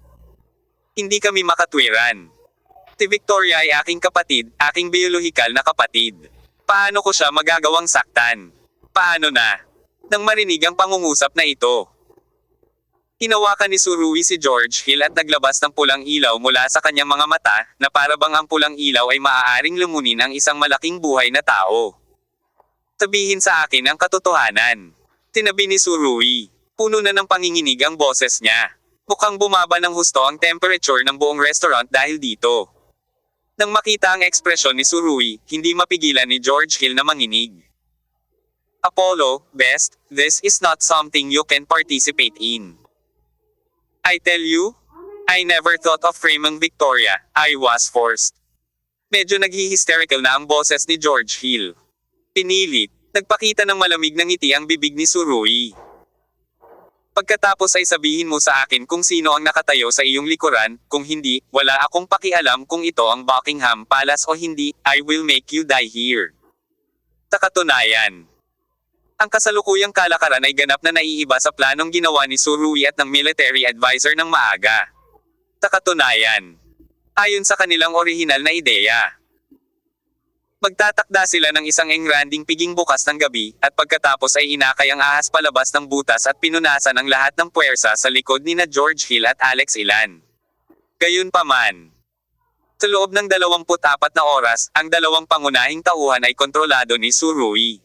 Hindi kami makatwiran. Si Victoria ay aking kapatid, aking biolohikal na kapatid. Paano ko siya magagawang saktan? Paano na? Nang marinig ang pangungusap na ito, hinawakan ni Suruy si George Hill at naglabas ng pulang ilaw mula sa kanyang mga mata, na para bang ang pulang ilaw ay maaaring lumunin ang isang malaking buhay na tao. Sabihin sa akin ang katotohanan. Tinabi ni Suruy. Puno na ng panginginig ang boses niya. Mukhang bumaba ng husto ang temperature ng buong restaurant dahil dito. Nang makita ang ekspresyon ni Suruy, hindi mapigilan ni George Hill na manginig. Apollo, Best, this is not something you can participate in. I tell you, I never thought of framing Victoria, I was forced. Medyo naghi-hysterical na ang boses ni George Hill. Pinilit, nagpakita ng malamig na ngiti ang bibig ni Suruy. Pagkatapos ay sabihin mo sa akin kung sino ang nakatayo sa iyong likuran, kung hindi, wala akong pakialam kung ito ang Buckingham Palace o hindi, I will make you die here. Sa katunayan, ang kasalukuyang kalakaran ay ganap na naiiba sa planong ginawa ni Suruy at ng military advisor ng maaga. Sa katunayan, ayon sa kanilang orihinal na ideya, magtatakda sila ng isang engranding piging bukas ng gabi, at pagkatapos ay inakay ang ahas palabas ng butas at pinunasan ang lahat ng puwersa sa likod nina George Hill at Alex Ilan. Gayunpaman, sa loob ng 24 na oras, ang dalawang pangunahing tauhan ay kontrolado ni Suruy.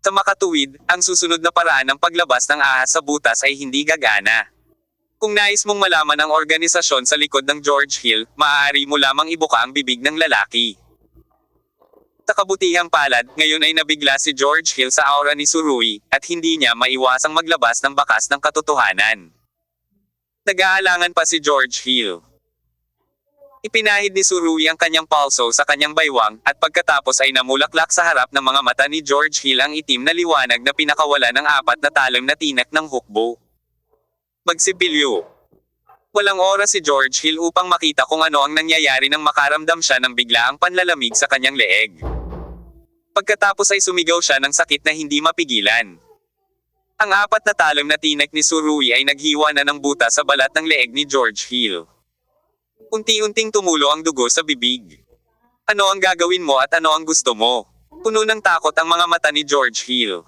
Sa makatuwid, ang susunod na paraan ng paglabas ng ahas sa butas ay hindi gagana. Kung nais mong malaman ang organisasyon sa likod ng George Hill, maaari mo lamang ibuka ang bibig ng lalaki. Sa kabutihang palad, ngayon ay nabigla si George Hill sa aura ni Suruy, at hindi niya maiwasang maglabas ng bakas ng katotohanan. Nag-aalangan pa si George Hill. Ipinahid ni Suruy ang kanyang palso sa kanyang baywang, at pagkatapos ay namulaklak sa harap ng mga mata ni George Hill ang itim na liwanag na pinakawala ng 4 na talim na tinak ng hukbo. Magsipilyo. Walang oras si George Hill upang makita kung ano ang nangyayari nang makaramdam siya ng biglaang panlalamig sa kanyang leeg. Pagkatapos ay sumigaw siya ng sakit na hindi mapigilan. Ang 4 na talim na tinak ni Suruy ay naghiwa na ng buta sa balat ng leeg ni George Hill. Unti-unting tumulo ang dugo sa bibig. Ano ang gagawin mo at ano ang gusto mo? Puno ng takot ang mga mata ni George Hill.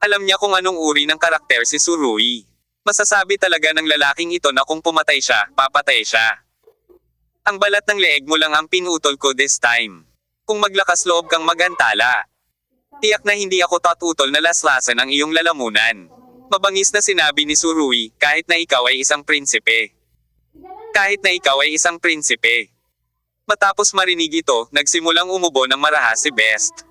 Alam niya kung anong uri ng karakter si Suruy. Masasabi talaga ng lalaking ito na kung pumatay siya, papatay siya. Ang balat ng leeg mo lang ang pinutol ko this time. Kung maglakas loob kang magantala, tiyak na hindi ako tatutol na laslasan ang iyong lalamunan. Mabangis na sinabi ni Suruy, kahit na ikaw ay isang prinsipe. Kahit na ikaw ay isang prinsipe. Matapos marinig ito, nagsimulang umubo ng marahas si Best.